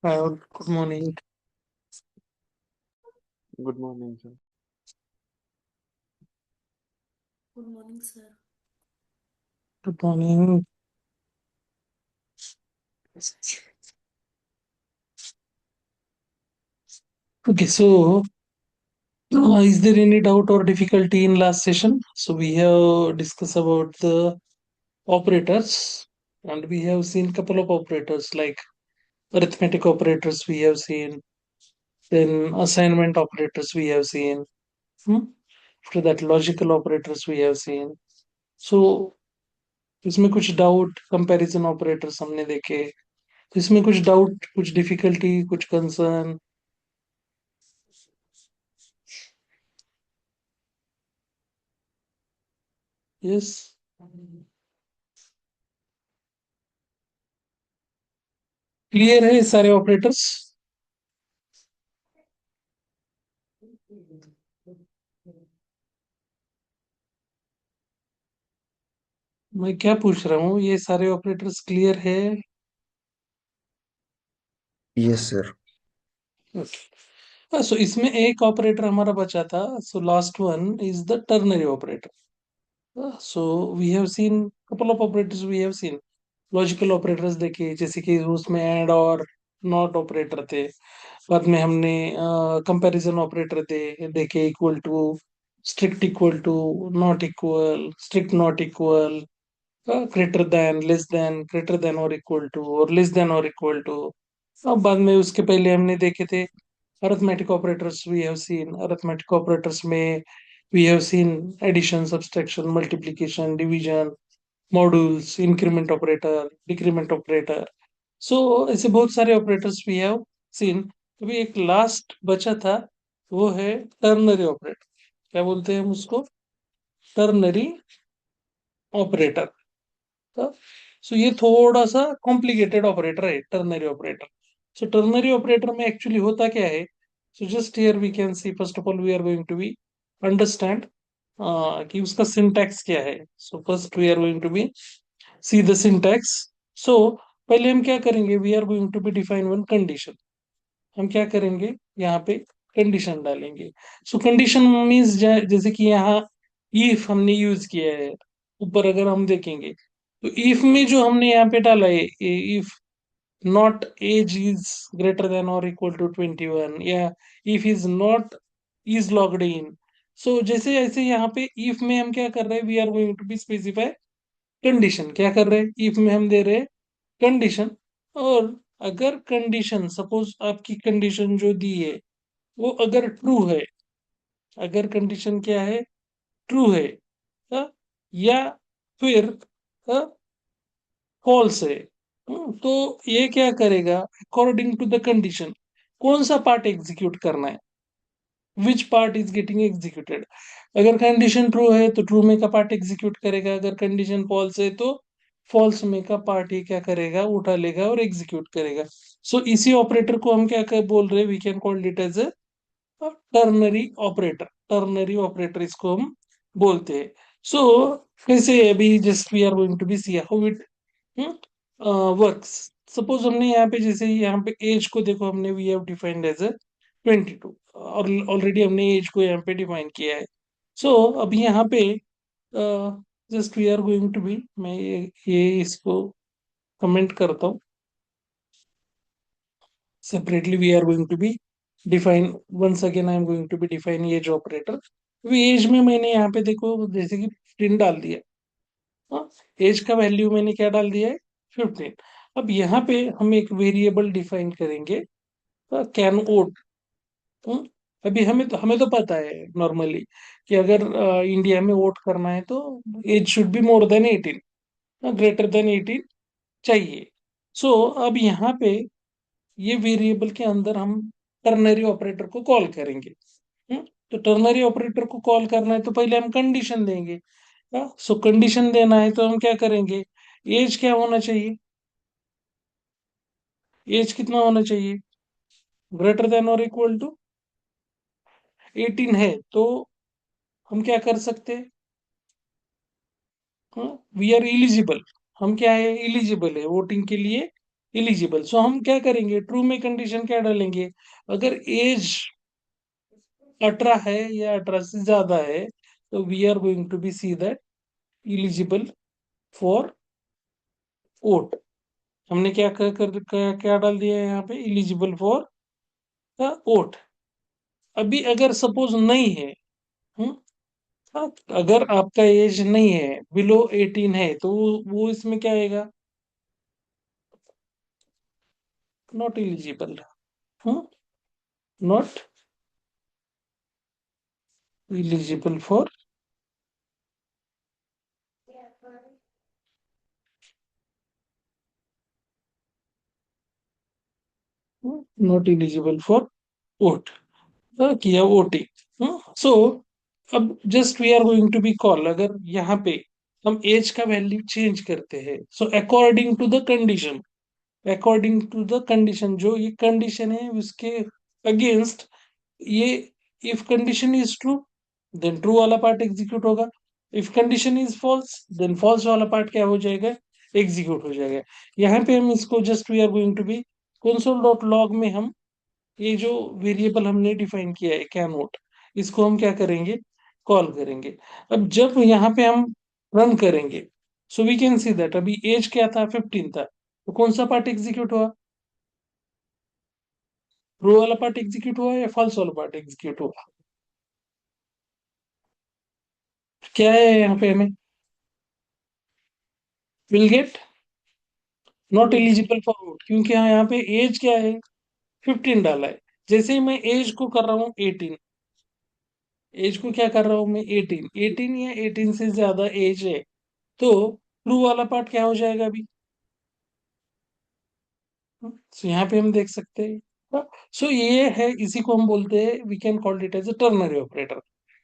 Good morning. Good morning, sir. Good morning, sir. Good morning. Okay, so is there any doubt or difficulty in last session? So we have discussed about the operators, and we have seen couple of operators like arithmetic operators we have seen, then assignment operators we have seen. Hmm? After that logical operators we have seen. So इसमें कुछ doubt comparison operators हमने देखे, तो इसमें कुछ doubt, कुछ difficulty, कुछ concern? Yes, clear है ये सारे ऑपरेटर्स? मैं क्या पूछ रहा हूँ, ये सारे ऑपरेटर्स क्लियर है? Yes, sir. सो इसमें एक ऑपरेटर हमारा बचा था, so last one is the ternary operator. So we have seen couple of operators, we have seen logical operators देखे, जैसे कि उसमें एंड और नॉट ऑपरेटर थे. बाद में हमने कंपैरिजन ऑपरेटर देखे, equal to, strict equal to, not equal, strict not equal, greater than, less than, greater than और इक्वल टू, और लेस देन और इक्वल टू. अब बाद में उसके पहले हमने देखे थे arithmetic operators. We have seen arithmetic operators में we have seen addition, subtraction, multiplication, division, modules, increment operator, decrement operator. So ऐसे बहुत सारे ऑपरेटर्स वी हैव सीन. अभी एक लास्ट बचा था, वो है टर्नरी ऑपरेटर. क्या बोलते हैं हम उसको? Ternary operator. सो ये थोड़ा सा कॉम्प्लिकेटेड ऑपरेटर है, ternary operator. So ternary operator में एक्चुअली होता क्या है? So just here we can see, first of all we are going to be understand कि उसका सिंटैक्स क्या है. So first we are going to be see the syntax. So पहले हम क्या करेंगे, we are going to be define one condition. हम क्या करेंगे, यहाँ पे कंडीशन डालेंगे. सो कंडीशन मीन्स जैसे कि यहाँ इफ हमने यूज किया है, ऊपर अगर हम देखेंगे तो इफ में जो हमने यहाँ पे डाला है, if not age is greater than और इक्वल टू 21, या if is not is logged in. So जैसे ऐसे यहाँ पे इफ में हम क्या कर रहे हैं, we are going to be specify condition. क्या कर रहे हैं, इफ में हम दे रहे हैं कंडीशन. और अगर कंडीशन, सपोज आपकी कंडीशन जो दी है वो अगर ट्रू है, अगर कंडीशन क्या है, ट्रू है, या फिर फॉल्स है, तो ये क्या करेगा, अकॉर्डिंग टू द कंडीशन कौन सा पार्ट एग्जीक्यूट करना है, which part is getting executed. अगर कंडीशन ट्रू है तो ट्रू में का पार्ट एग्जीक्यूट करेगा, अगर कंडीशन फॉल्स है तो फॉल्स में का पार्ट ही क्या करेगा, उठा लेगा और एग्जीक्यूट करेगा. सो इसी ऑपरेटर को हम क्या बोल रहे हैं, we can call it as ternary operator. Ternary operator इसको हम बोलते हैं. सो कैसे, अभी just we are going to be see how it works. Suppose हमने यहाँ पे, जैसे यहाँ पे एज को देखो, हमने वी हैव डिफाइंड एज 22, और ऑलरेडी हमने एज को यहाँ पे डिफाइन किया है. सो अभी यहाँ पे just we are going to be, मैं ये इसको कमेंट करता हूँ. Separately we are going to be define, once again I am going to be define age operator. अभी एज में मैंने यहाँ पे देखो जैसे कि 15 डाल दिया. हाँ, एज का वैल्यू मैंने क्या डाल दिया है, 15. अब यहाँ पे हम एक वेरिएबल डिफाइन करेंगे, कैन ओट. अभी हमें तो पता है नॉर्मली कि अगर इंडिया में वोट करना है तो age should be more than 18, greater than 18 चाहिए. सो अब यहाँ पे ये वेरिएबल के अंदर हम टर्नरी ऑपरेटर को कॉल करेंगे. हम्म, तो टर्नरी ऑपरेटर को कॉल करना है तो पहले हम कंडीशन देंगे. सो कंडीशन देना है तो हम क्या करेंगे, एज क्या होना चाहिए, एज कितना होना चाहिए, ग्रेटर देन और इक्वल टू 18 है तो हम क्या कर सकते हैं, वी आर इलिजिबल. हम क्या है, इलिजिबल है वोटिंग के लिए, इलिजिबल। सो हम क्या करेंगे, ट्रू में कंडीशन क्या डालेंगे, अगर एज 18 है या 18 से ज्यादा है, तो we are going to be see that eligible for vote. हमने क्या डाल दिया है यहाँ पे, इलिजिबल फॉर द वोट। अभी अगर सपोज नहीं है, हम्म, हाँ, अगर आपका एज नहीं है, बिलो 18 है, तो वो इसमें क्या आएगा, not eligible. Not eligible for, not eligible for vote, किया वोटिंग। सो अब just we are going to be call, अगर यहाँ पे हम एज का वैल्यू चेंज करते हैं, so according to the condition, according to the condition, जो ये कंडीशन है उसके अगेंस्ट ये, if condition is true then true वाला पार्ट एग्जीक्यूट होगा, if condition is false then false वाला पार्ट क्या हो जाएगा, एग्जीक्यूट हो जाएगा। यहाँ पे हम इसको just we are going to be console dot log में हम ये जो वेरिएबल हमने डिफाइन किया है क्या नोट, इसको हम क्या करेंगे, कॉल करेंगे। अब जब यहाँ पे हम रन करेंगे, so we can see that अभी एज क्या था, 15 था, तो कौन सा पार्ट एग्जीक्यूट हुआ, ट्रू वाला पार्ट एग्जीक्यूट हुआ या फॉल्स वाला पार्ट एग्जीक्यूट हुआ, क्या है यहाँ पे हमें, will get not eligible for vote, क्योंकि यहाँ पे एज क्या है, 15 डाला है। जैसे ही मैं एज को कर रहा हूँ 18, एज को क्या कर रहा हूँ मैं 18, 18 या 18 से ज्यादा एज है, तो ट्रू वाला पार्ट क्या हो जाएगा अभी। सो यहाँ पे हम देख सकते हैं, सो ये है, इसी को हम बोलते हैं, we can call it as a ternary operator.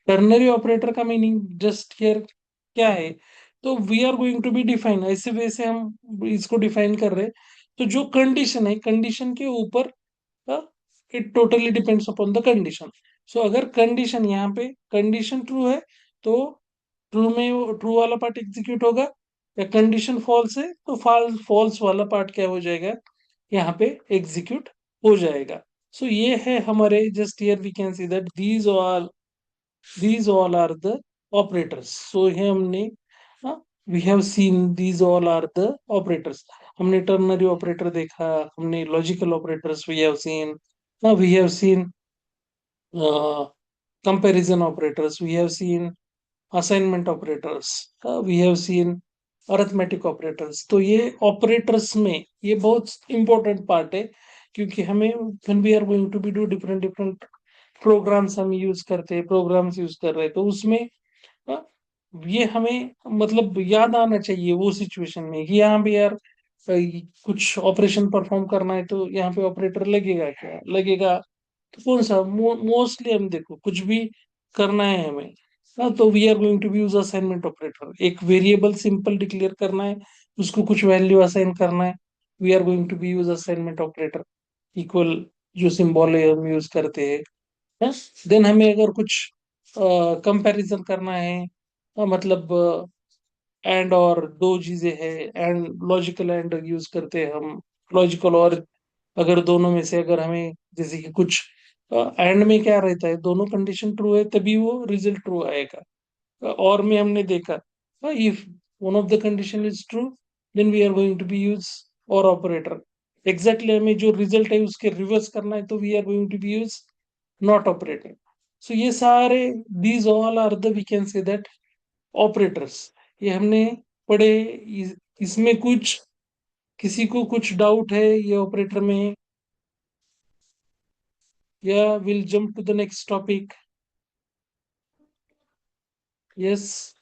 Ternary operator का मीनिंग जस्ट हियर क्या है, तो we are going to be define, ऐसे वैसे हम इसको डिफाइन कर रहे हैं। तो जो कंडीशन है, कंडीशन के ऊपर it totally depends upon the condition. So अगर कंडीशन यहाँ पे कंडीशन ट्रू है, तो ट्रू में ट्रू वाला पार्ट एग्जीक्यूट होगा, या कंडीशन फॉल्स है तो फॉल्स वाला पार्ट क्या हो जाएगा, यहाँ पे एग्जीक्यूट हो जाएगा। सो ये है हमारे, just here we can see that these all are the operators। So ये हमने, we have seen these all are the operators। हमने टर्नरी ऑपरेटर देखा, हमने logical operators we have seen comparison operators, we have seen assignment operators, we have seen arithmetic operators. तो ये operators में ये बहुत इंपॉर्टेंट पार्ट है, क्योंकि हमें when we are going to be do different different programs हम यूज करते हैं, प्रोग्राम्स यूज कर रहे हैं, तो उसमें हाँ, ये हमें मतलब याद आना चाहिए वो सिचुएशन में कि यहाँ पे यार कुछ ऑपरेशन परफॉर्म करना है, तो यहाँ पे ऑपरेटर लगेगा क्या लगेगा, तो कौन सा, मोस्टली हम देखो कुछ भी करना है हमें, तो we are going to be use assignment operator. एक वेरिएबल सिंपल डिक्लेयर करना है, उसको कुछ वैल्यू असाइन करना है, we are going to be use assignment operator. Equal जो सिंबल है हम यूज करते हैं। देन हमें अगर कुछ कंपैरिजन करना है, मतलब एंड और दो चीजें हैं, एंड लॉजिकल एंड यूज करते हैं हम, लॉजिकल और, अगर दोनों में से अगर हमें जैसे कि कुछ एंड में क्या रहता है, दोनों कंडीशन ट्रू है तभी वो रिजल्ट ट्रू आएगा। और में हमने देखा, if one of the condition is true then we are going to be use और ऑपरेटर। एग्जैक्टली हमें जो रिजल्ट है उसके रिवर्स करना है, तो we are going to be use not operator. So ये सारे, these all are the, we can say that operators, ये हमने पढ़े। इसमें कुछ किसी को कुछ डाउट है ये ऑपरेटर में, या will jump to the next topic. Yes,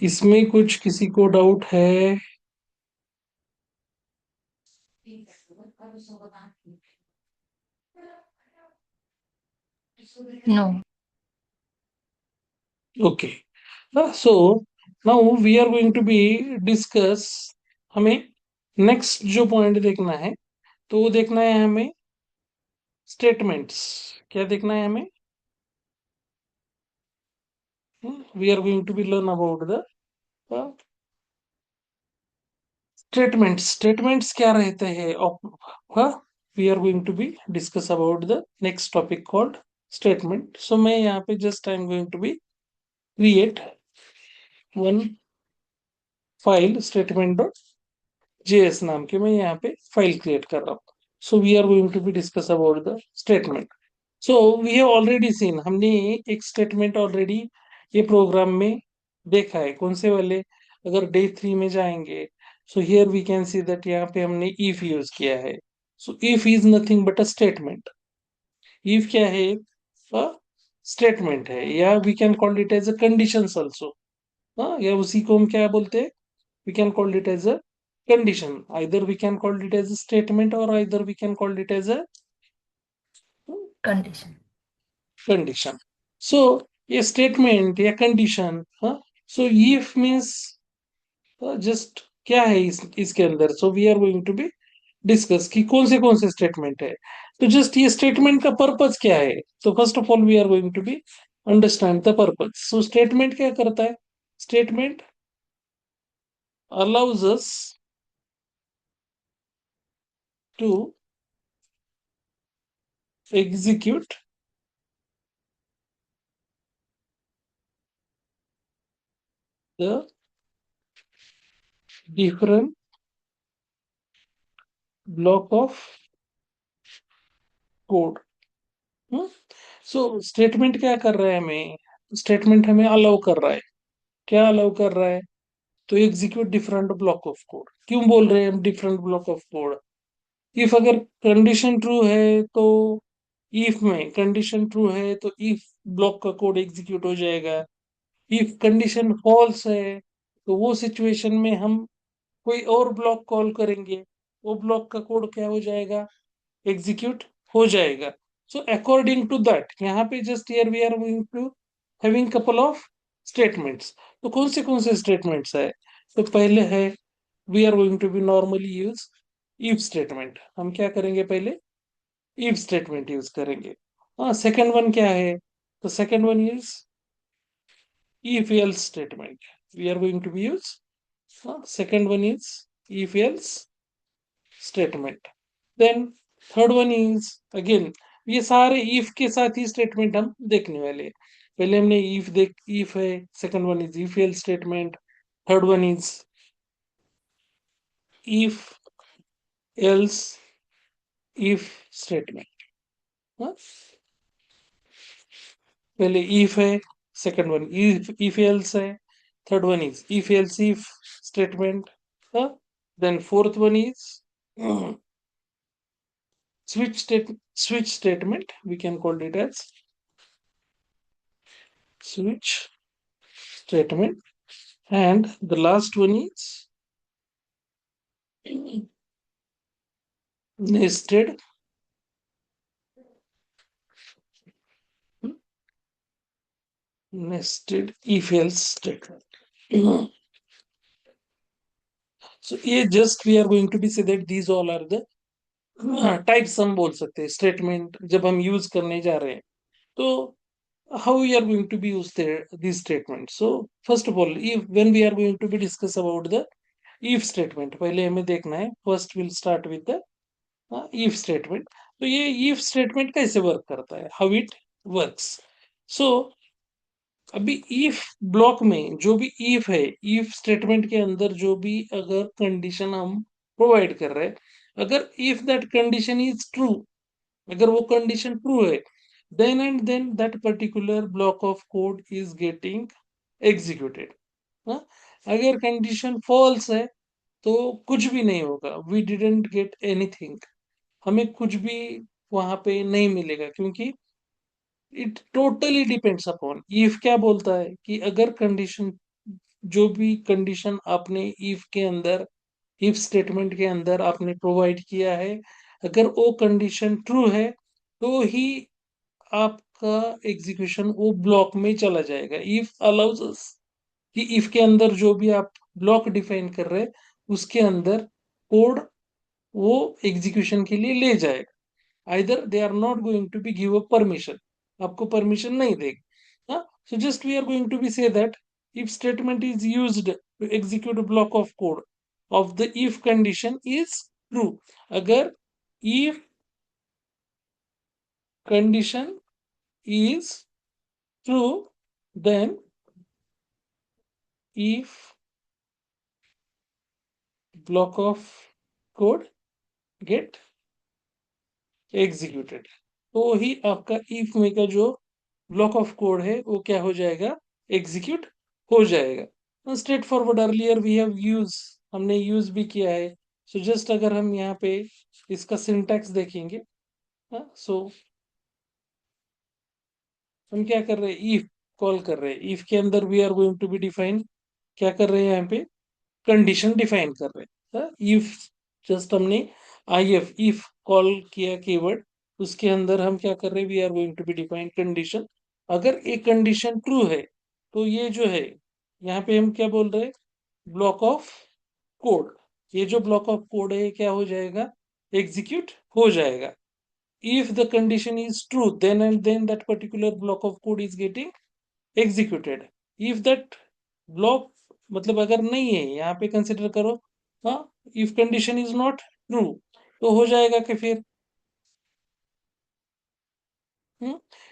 इसमें कुछ किसी को डाउट है। No. Okay, so now we are going to be discuss, हमें नेक्स्ट जो पॉइंट देखना है, तो वो देखना है हमें स्टेटमेंट्स। क्या देखना है हमें, we are going to be learn about the statements क्या रहते हैं? We are going to be discuss about the next topic called statement. So मैं यहाँ पे just I am going to be create one file statement dot JS नाम के. मैं यहाँ पे फाइल क्रिएट कर रहा हूँ. So we are going to be discuss about the statement. So we have already seen, हमने एक स्टेटमेंट ऑलरेडी ये प्रोग्राम में देखा है. कौन से वाले? अगर डे 3 में जाएंगे, so here we can see that यहाँ पे हमने इफ यूज किया है. So if is nothing but a statement. If क्या है? अ स्टेटमेंट है, या we can call it as a conditions also. हाँ, या उसी को हम क्या बोलते हैं? We can call it as a condition. Either we can call it as a statement, or either we can call it as a Condition. condition. So a statement या condition, हाँ. So if means just क्या है इसके अंदर. So we are going to be discuss कि कौन से statement है. तो जस्ट ये स्टेटमेंट का पर्पज क्या है? तो first of all we are going to be understand the purpose. So statement क्या करता है? Statement allows us to execute the different block of code. So statement क्या कर रहा है हमें? स्टेटमेंट हमें अलाउ कर रहा है. क्या अलाउ कर रहा है? तो execute different block of code. क्यों बोल रहे हैं हम different block of code? If अगर कंडीशन ट्रू है तो इफ में कंडीशन ट्रू है तो इफ ब्लॉक का कोड एग्जीक्यूट हो जाएगा. इफ कंडीशन फॉल्स है तो वो सिचुएशन में हम कोई और ब्लॉक कॉल करेंगे, वो ब्लॉक का कोड क्या हो जाएगा? एग्जीक्यूट हो जाएगा. सो अकॉर्डिंग टू दैट यहाँ पे just here we are going to having couple of statements. तो कौन से स्टेटमेंट्स है? तो पहले है, we are going to be normally use if statement. हम क्या करेंगे? पहले इफ स्टेटमेंट यूज करेंगे. हाँ, सेकंड वन क्या है? तो second one is if else statement. We are going to be use second one is if else statement. Then third one is again, ये सारे if के साथ ही स्टेटमेंट हम देखने वाले हैं. पहले हमने if है. Second one is if else statement. Third one is if else if statement. पहले if है, सेकंड वन if else है, third one is if else if statement. Then fourth one is switch statement. We can call it as switch statement. And the last one is nested nested if else statement. So ये just we are going to be say that these all are the types हम बोल सकते हैं statement जब हम use करने जा रहे हैं. तो how we are going to be use these statements. So first of all, if when we are going to be discuss about the if statement, पहले हमें देखना है. First will start with the if statement. तो ये if statement कैसे work करता है? How it works? सो अभी if ब्लॉक में जो भी if है, if स्टेटमेंट के अंदर जो भी अगर कंडीशन हम प्रोवाइड कर रहे हैं, अगर if that condition is true, अगर वो कंडीशन ट्रू है, then and then that particular block of code is getting executed. हाँ? अगर कंडीशन फॉल्स है तो कुछ भी नहीं होगा. We didn't get anything. हमें कुछ भी वहां पे नहीं मिलेगा, क्योंकि it totally depends upon if. क्या बोलता है कि अगर कंडीशन, जो भी कंडीशन आपने इफ के अंदर, इफ स्टेटमेंट के अंदर आपने प्रोवाइड किया है, अगर वो कंडीशन ट्रू है तो ही आपका एग्जीक्यूशन वो ब्लॉक में चला जाएगा. इफ अलाउज अस कि इफ के अंदर जो भी आप ब्लॉक डिफाइन कर रहे हैं उसके अंदर कोड वो एग्जीक्यूशन के लिए ले जाएगा. either they are not going to be give a permission, आपको परमिशन नहीं देगा. हाँ, so just we are going to be say that if statement is used to execute a block of code, of the if condition is true. अगर if condition is true, then if block of code get executed, तो ही आपका if में का जो block of code है वो क्या हो जाएगा, एग्जीक्यूट हो जाएगा. Straightforward, earlier we have use, हमने यूज भी किया है. सो जस्ट अगर हम यहाँ पे इसका सिंटैक्स देखेंगे, सो हम क्या कर रहे हैं, इफ कॉल कर रहे हैं. इफ के अंदर we are going to be define, क्या कर रहे हैं यहाँ पे, कंडीशन डिफाइन कर रहे हैं. इफ जस्ट हमने इफ कॉल किया कीवर्ड, उसके अंदर हम क्या कर रहे हैं, we are going to be define condition. अगर एक कंडीशन ट्रू है तो ये जो है यहाँ पे हम क्या बोल रहे हैं, ब्लॉक ऑफ कोड. ये जो ब्लॉक ऑफ कोड है ये क्या हो जाएगा, एग्जीक्यूट हो जाएगा. if the condition is true, then and then that particular block of code is getting executed. if that block, मतलब अगर नहीं है, यहाँ पे कंसिडर करो, हाँ, if condition is not true, तो हो जाएगा कि फिर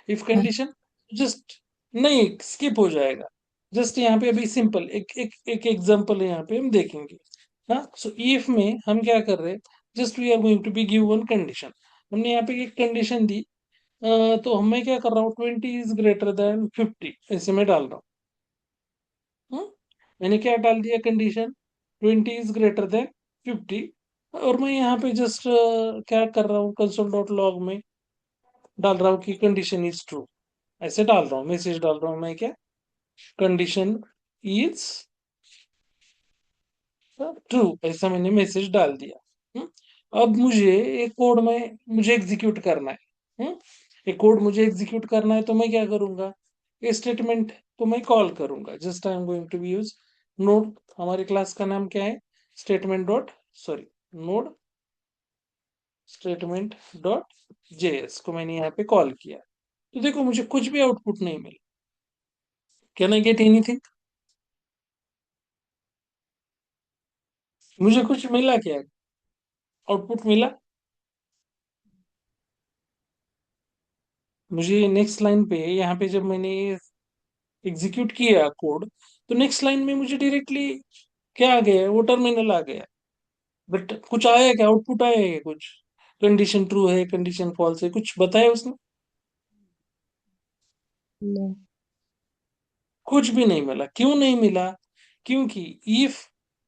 if condition जस्ट नहीं, स्किप हो जाएगा. जस्ट यहाँ पे अभी सिंपल एक एग्जांपल है, यहाँ पे हम देखेंगे. हाँ, सो if में हम क्या कर रहे हैं, just we are going to be give one condition. हमने यहाँ पे एक कंडीशन दी, तो मैं क्या कर रहा हूँ, 20 is greater than 50 ऐसे में डाल रहा हूँ. मैंने क्या डाल दिया कंडीशन, 20 is greater than 50. और मैं यहाँ पे जस्ट क्या कर रहा हूँ, console.log में डाल रहा हूँ कि कंडीशन इज ट्रू. ऐसे डाल रहा हूँ, मैसेज डाल रहा हूँ मैं, क्या, कंडीशन इज ट्रू, ऐसा मैंने मैसेज डाल दिया. अब मुझे एक कोड में मुझे एग्जीक्यूट करना है. एक कोड मुझे एग्जीक्यूट करना है, तो मैं क्या करूंगा, ये स्टेटमेंट को मैं कॉल करूंगा. Just I am going to be use node. हमारे क्लास का नाम क्या है, statement dot sorry node statement dot JS को मैंने यहाँ पे कॉल किया. तो देखो मुझे कुछ भी आउटपुट नहीं मिला. कैन आई गेट एनीथिंग, मुझे कुछ मिला क्या, आउटपुट मिला मुझे. नेक्स्ट लाइन पे यहाँ पे जब मैंने एग्जीक्यूट किया कोड, तो नेक्स्ट लाइन में मुझे डायरेक्टली क्या आ गया, वो टर्मिनल आ गया. बट कुछ आया क्या, आउटपुट आया है कुछ, कंडीशन ट्रू है, कंडीशन फॉल्स है, कुछ बताया उसने, No. कुछ भी नहीं मिला. क्यों नहीं मिला, क्योंकि इफ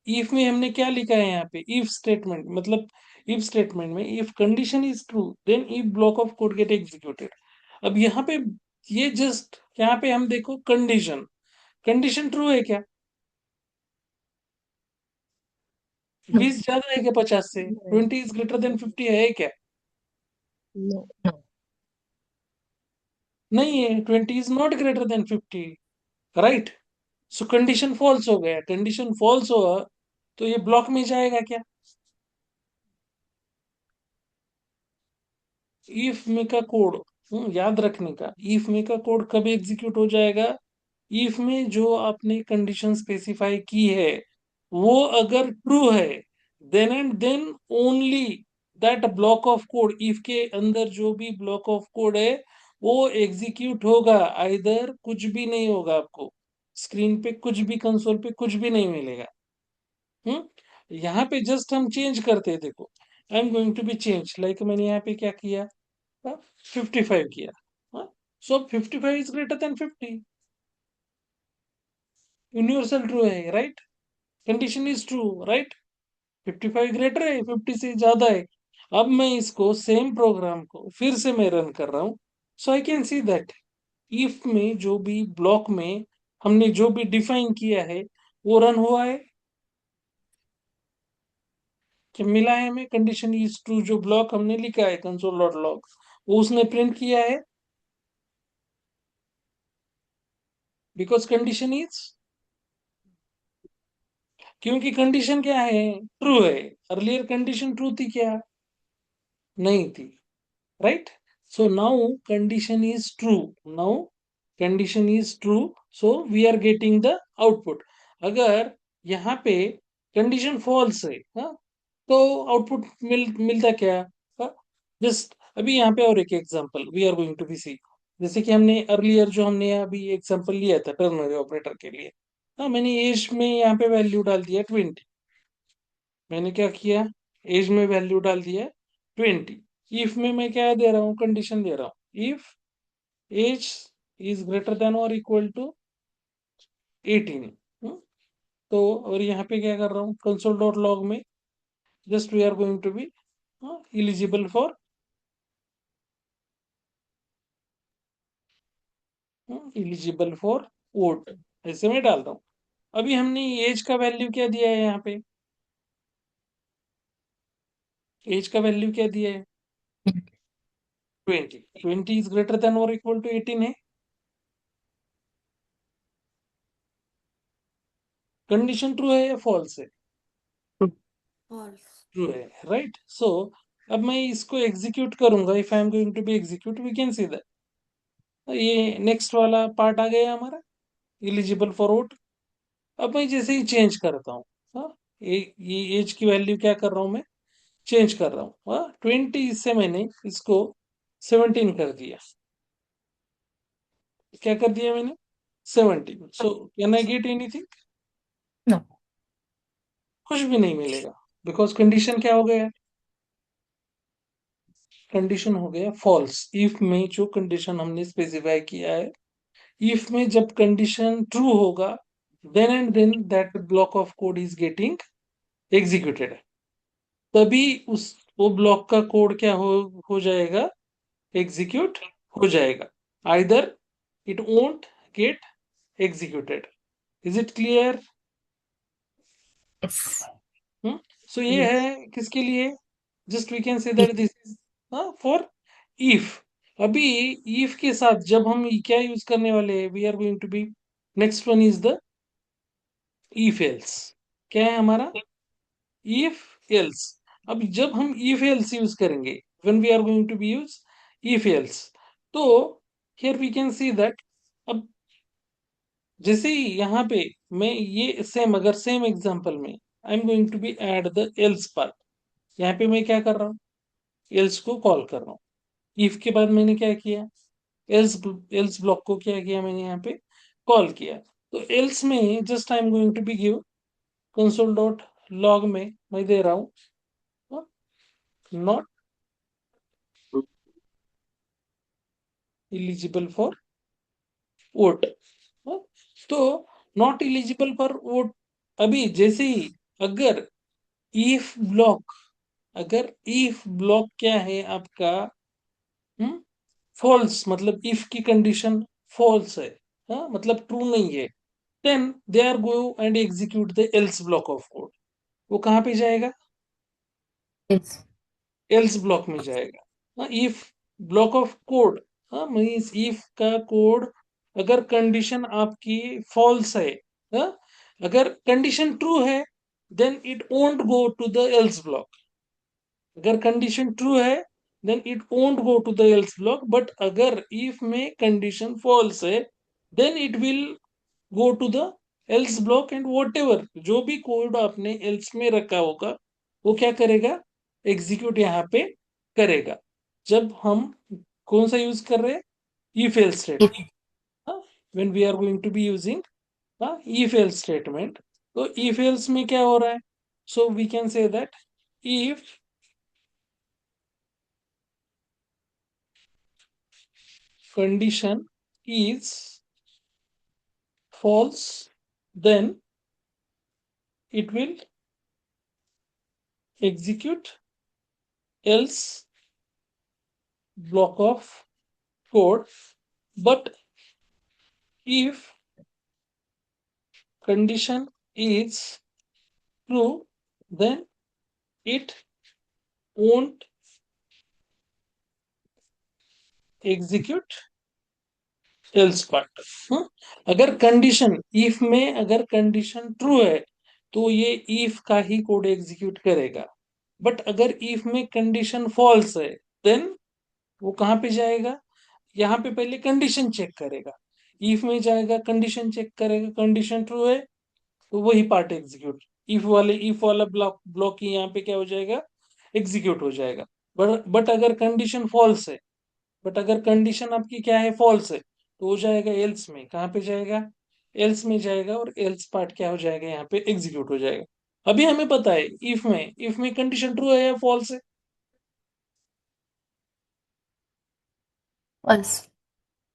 इफ में हमने क्या लिखा है यहाँ पे, इफ स्टेटमेंट, मतलब इफ स्टेटमेंट में if condition is true then if block of code get executed. अब यहाँ पे ये जस्ट यहाँ पे हम देखो कंडीशन, कंडीशन ट्रू है क्या, 20 ज्यादा है क्या 50 से, No. 20 is greater than 50 है क्या, No. No. नहीं है. 20 is not greater than 50, right. So condition false हो गया. कंडीशन फॉल्स हुआ तो ये ब्लॉक में जाएगा क्या, इफ में का कोड, याद रखने का, इफ में का कोड कब एग्जीक्यूट हो जाएगा, इफ में जो आपने कंडीशन स्पेसिफाई की है वो अगर ट्रू है, then and then only that block of code, if के अंदर जो भी ब्लॉक ऑफ कोड है वो एग्जीक्यूट होगा. आइदर कुछ भी नहीं होगा, आपको स्क्रीन पे कुछ भी, कंसोल पे कुछ भी नहीं मिलेगा. यहाँ पे जस्ट हम चेंज करते हैं, देखो I am going to be change, like मैंने यहाँ पे क्या किया, 55 किया. So 55 is greater than 50, universal true है, right. Condition is true, right. 55 greater है, 50 से ज्यादा है. अब मैं इसको सेम प्रोग्राम को फिर से मैं रन कर रहा हूँ. So I can see that if में जो भी ब्लॉक में हमने जो भी डिफाइन किया है वो रन हुआ है. क्या मिला है हमें, कंडीशन इज ट्रू, जो ब्लॉक हमने लिखा है कंसोल डॉट लॉग वो उसने प्रिंट किया है, बिकॉज कंडीशन इज, क्योंकि कंडीशन क्या है, ट्रू है. अर्लियर कंडीशन ट्रू थी क्या, नहीं थी, right. So now condition is true, now condition is true, so we are getting the output. अगर यहाँ पे कंडीशन फॉल्स है, हाँ, तो आउटपुट मिलता क्या, जस्ट अभी यहाँ पे और एक example we are going to be see. जैसे कि हमने अर्लियर जो हमने अभी एग्जांपल लिया था टर्नरी ऑपरेटर के लिए, हाँ, मैंने एज में यहाँ पे वैल्यू डाल दिया 20। मैंने क्या किया, एज में वैल्यू डाल दिया 20। इफ में मैं क्या दे रहा हूँ, कंडीशन दे रहा हूँ, if age is greater than और इक्वल टू 18। तो और यहाँ पे क्या कर रहा हूँ, कंसोल डॉट लॉग में just we are going to be eligible for eligible for vote, ऐसे में डाल रहा हूँ। अभी हमने एज का वैल्यू क्या दिया है, यहाँ पे एज का वैल्यू क्या दिया है, 20। 20 इज ग्रेटर देन और इक्वल टू 18 है, कंडीशन ट्रू है या फॉल्स है, False. ट्रू है, राइट। सो अब मैं इसको एग्जीक्यूट करूंगा, if I am going to be execute we can see that ये नेक्स्ट वाला पार्ट आ गया हमारा, एलिजिबल फॉर वोट। अब मैं जैसे ही चेंज करता हूँ, हाँ, ये एज की वैल्यू क्या कर रहा हूँ मैं, चेंज कर रहा हूँ, हाँ, 20 से मैंने इसको 17 कर दिया। क्या कर दिया मैंने, 17। So can I get anything, No. कुछ भी नहीं मिलेगा, बिकॉज कंडीशन क्या हो गया, कंडीशन हो गया फॉल्स। इफ में जो कंडीशन हमने स्पेसिफाई किया है, इफ में जब कंडीशन ट्रू होगा then and then that block of code is getting executed, तभी उस वो ब्लॉक का कोड क्या हो जाएगा, एग्जीक्यूट हो जाएगा। Either it won't get executed. Is it clear. Yes. सो ये Yes. है किसके लिए, just we can say that this is for if. अभी इफ के साथ जब हम क्या यूज करने वाले हैं, we are going to be next one is the if else. क्या है हमारा, इफ एल्स। अब जब हम इफ एल्स यूज करेंगे, when we are going to be use if else, तो here we can see that, अब जैसे ही यहाँ पे मैं ये सेम, अगर सेम एग्जांपल में I am going to be add the else part, यहाँ पे मैं क्या कर रहा हूँ, एल्स को कॉल कर रहा हूँ। इफ के बाद मैंने क्या किया, एल्स एल्स ब्लॉक को क्या किया मैंने यहाँ पे कॉल किया। तो एल्स में just I am going to be give console dot log में मैं दे रहा हूँ नॉट एलिजिबल फॉर वोट। तो नॉट एलिजिबल फॉर वोट, अभी जैसे ही अगर इफ ब्लॉक, अगर इफ ब्लॉक क्या है आपका, फॉल्स, मतलब इफ की कंडीशन फॉल्स है, हाँ, मतलब ट्रू नहीं है, then they are go and execute the else block of code. वो कहाँ पे जाएगा, Yes. एल्स ब्लॉक में जाएगा। इफ ब्लॉक ऑफ कोड, हाँ, मीन्स इफ का कोड अगर कंडीशन आपकी फॉल्स है, हाँ, अगर कंडीशन ट्रू है then it won't go to the else block. अगर कंडीशन ट्रू है then it won't go to the else block, but अगर इफ में कंडीशन फॉल्स है then it will go to the else block and whatever जो भी code आपने else में रखा होगा वो क्या करेगा, एग्जीक्यूट यहाँ पे करेगा। जब हम कौन सा यूज कर रहे हैं, if else If. statement, when we are going to be using if else statement। तो if else में क्या हो रहा है, so we can say that if condition is false then it will execute else block of code, but if condition is true then it won't execute else part. अगर condition if में अगर condition true है तो ये if का ही code execute करेगा, but अगर if में कंडीशन फॉल्स है देन वो कहाँ पे जाएगा, यहाँ पे पहले कंडीशन चेक करेगा, इफ में जाएगा कंडीशन चेक करेगा, कंडीशन ट्रू है तो वही पार्ट एग्जीक्यूट, इफ वाला ब्लॉक ही यहाँ पे क्या हो जाएगा, एग्जीक्यूट हो जाएगा। बट अगर कंडीशन फॉल्स है, बट अगर कंडीशन आपकी क्या है, फॉल्स है, तो हो जाएगा एल्स में। कहाँ पे जाएगा, एल्स में जाएगा, और एल्स पार्ट क्या हो जाएगा, यहाँ पे एग्जीक्यूट हो जाएगा। अभी हमें पता है इफ में कंडीशन ट्रू है या फॉल्स है, false,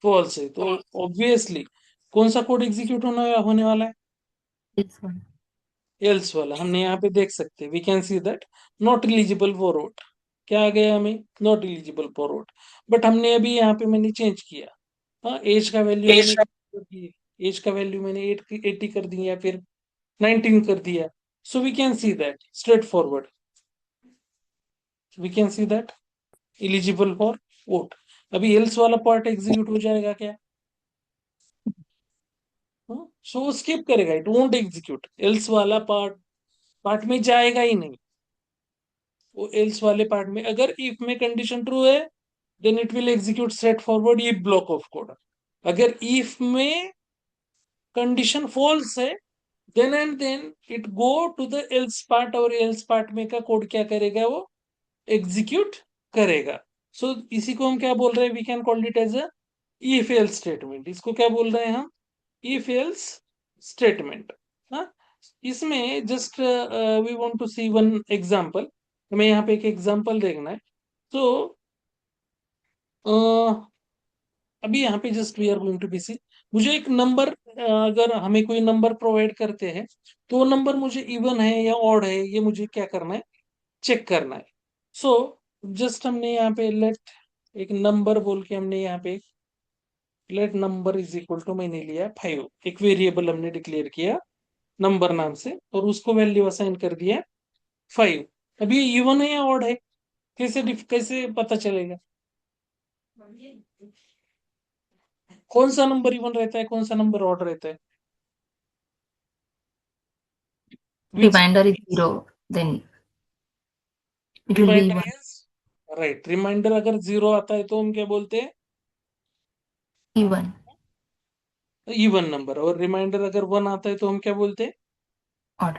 फॉल्स है, तो ऑब्वियसली कौन सा कोड एग्जीक्यूट होने वाला है, this one, एल्स वाला। हमने यहाँ पे देख सकते हैं, we can see that not eligible for vote, क्या आ गया हमें, not eligible for vote. But हमने अभी यहाँ पे मैंने चेंज किया, हाँ, एज का वैल्यू मैंने, एज का वैल्यू मैंने 80 कर दिया या फिर 19 कर दिया। So we can see that straight forward, we can see that eligible for vote. अभी एल्स वाला पार्ट एग्जीक्यूट हो जाएगा क्या, सो वो स्किप करेगा, इट वोंट एग्जीक्यूट, एल्स वाला पार्ट पार्ट में जाएगा ही नहीं। वो एल्स वाले पार्ट में, अगर इफ में कंडीशन ट्रू है, then it will execute straightforward ये ब्लॉक ऑफ कोड। अगर इफ में कंडीशन फॉल्स है, then and then it go to the else part, और एल्स पार्ट में का कोड क्या करेगा, वो एग्जीक्यूट करेगा। सो इसी को हम क्या बोल रहे हैं, we can call it as a if else statement. इसको क्या बोल रहे हैं हम, इफ एल्स स्टेटमेंट। हाँ, इसमें just we want to see one example, हमें यहाँ पे एक एग्जांपल देखना है। तो अभी यहाँ पे just we are going to be see, मुझे एक नंबर, अगर हमें कोई नंबर प्रोवाइड करते हैं, तो वो नंबर मुझे इवन है या ऑड है, ये मुझे क्या करना है, चेक करना है। सो जस्ट हमने यहाँ पे लेट एक नंबर बोल के हमने यहाँ पे let number is equal to मैंने लिया 5, एक वेरिएबल हमने डिक्लेयर किया नंबर नाम से, और उसको वैल्यू असाइन कर दिया 5। अभी ये इवन है या ऑड है, कैसे पता चलेगा, कौन सा नंबर इवन रहता है, कौन सा नंबर ऑड रहता है, which reminder is 0, then it will be reminder 1, is right, reminder अगर 0 आता है तो हम क्या बोलते हैं, even, इवन नंबर, और रिमाइंडर अगर 1 आता है तो हम क्या बोलते हैं, odd,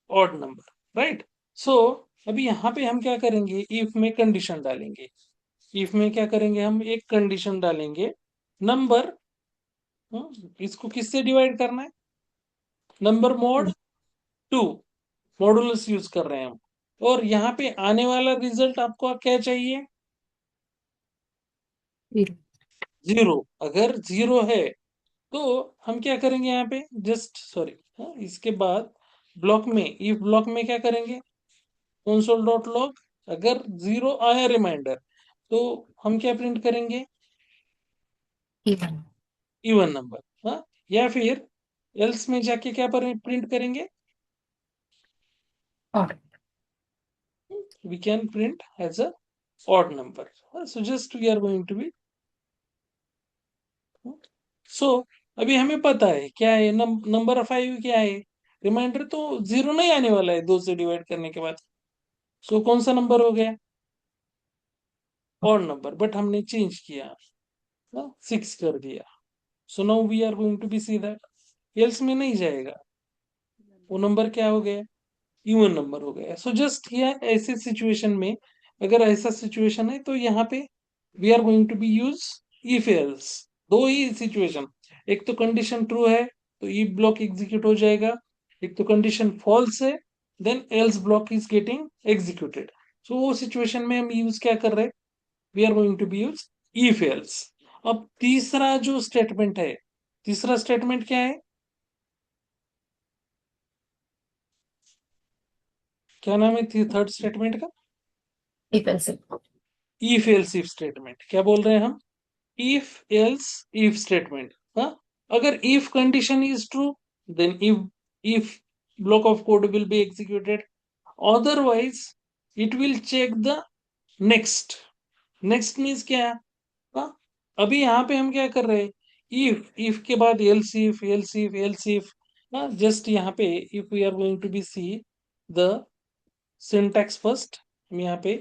ऑड नंबर, राइट। सो अभी यहाँ पे हम क्या करेंगे, इफ में कंडीशन डालेंगे, इफ में क्या करेंगे, हम एक कंडीशन डालेंगे, नंबर, इसको किससे डिवाइड करना है, नंबर मॉड 2, मॉडुलस यूज कर रहे हैं हम। और यहाँ पे आने वाला रिजल्ट आपको क्या चाहिए, 0, 0। अगर 0 है तो हम क्या करेंगे, यहाँ पे जस्ट सॉरी, इसके बाद ब्लॉक में, इफ ब्लॉक में क्या करेंगे, console डॉट लॉग, अगर 0 आया रिमाइंडर, तो हम क्या प्रिंट करेंगे, even, इवन नंबर, हाँ, या फिर एल्स में जाके क्या प्रिंट करेंगे, odd, we can print as a odd number. So just we are going to be, so अभी हमें पता है क्या है, नंबर 5 क्या है, रिमाइंडर तो 0 नहीं आने वाला है 2 से डिवाइड करने के बाद। सो कौन सा नंबर हो गया, ऑड नंबर, बट हमने चेंज किया, 6 कर दिया। So now we are going to be see that else में नहीं जाएगा, वो नंबर क्या हो गया, इवन नंबर हो गया। सो जस्ट हियर ऐसे सिचुएशन में, अगर ऐसा सिचुएशन है, तो यहाँ पे we are going to be use if else. दो ही सिचुएशन, एक तो कंडीशन ट्रू है तो ई ब्लॉक एग्जीक्यूट हो जाएगा, एक तो कंडीशन फॉल्स है, then else block is getting executed. So वो सिचुएशन में हम यूज क्या कर रहे हैं, we are going to be use if else. अब तीसरा जो स्टेटमेंट है, तीसरा स्टेटमेंट क्या है, क्या नाम है थर्ड स्टेटमेंट का, if else if, if else if statement. क्या बोल रहे हैं हम, इफ एल्स इफ स्टेटमेंट, हाँ, अगर if condition is true, then if block of code will be executed, otherwise it will check the next. Next means क्या, हाँ, अभी यहाँ पे हम क्या कर रहे हैं, इफ के बाद else if else if else if, just यहाँ पे if we are going to be see the syntax first, हम यहाँ पे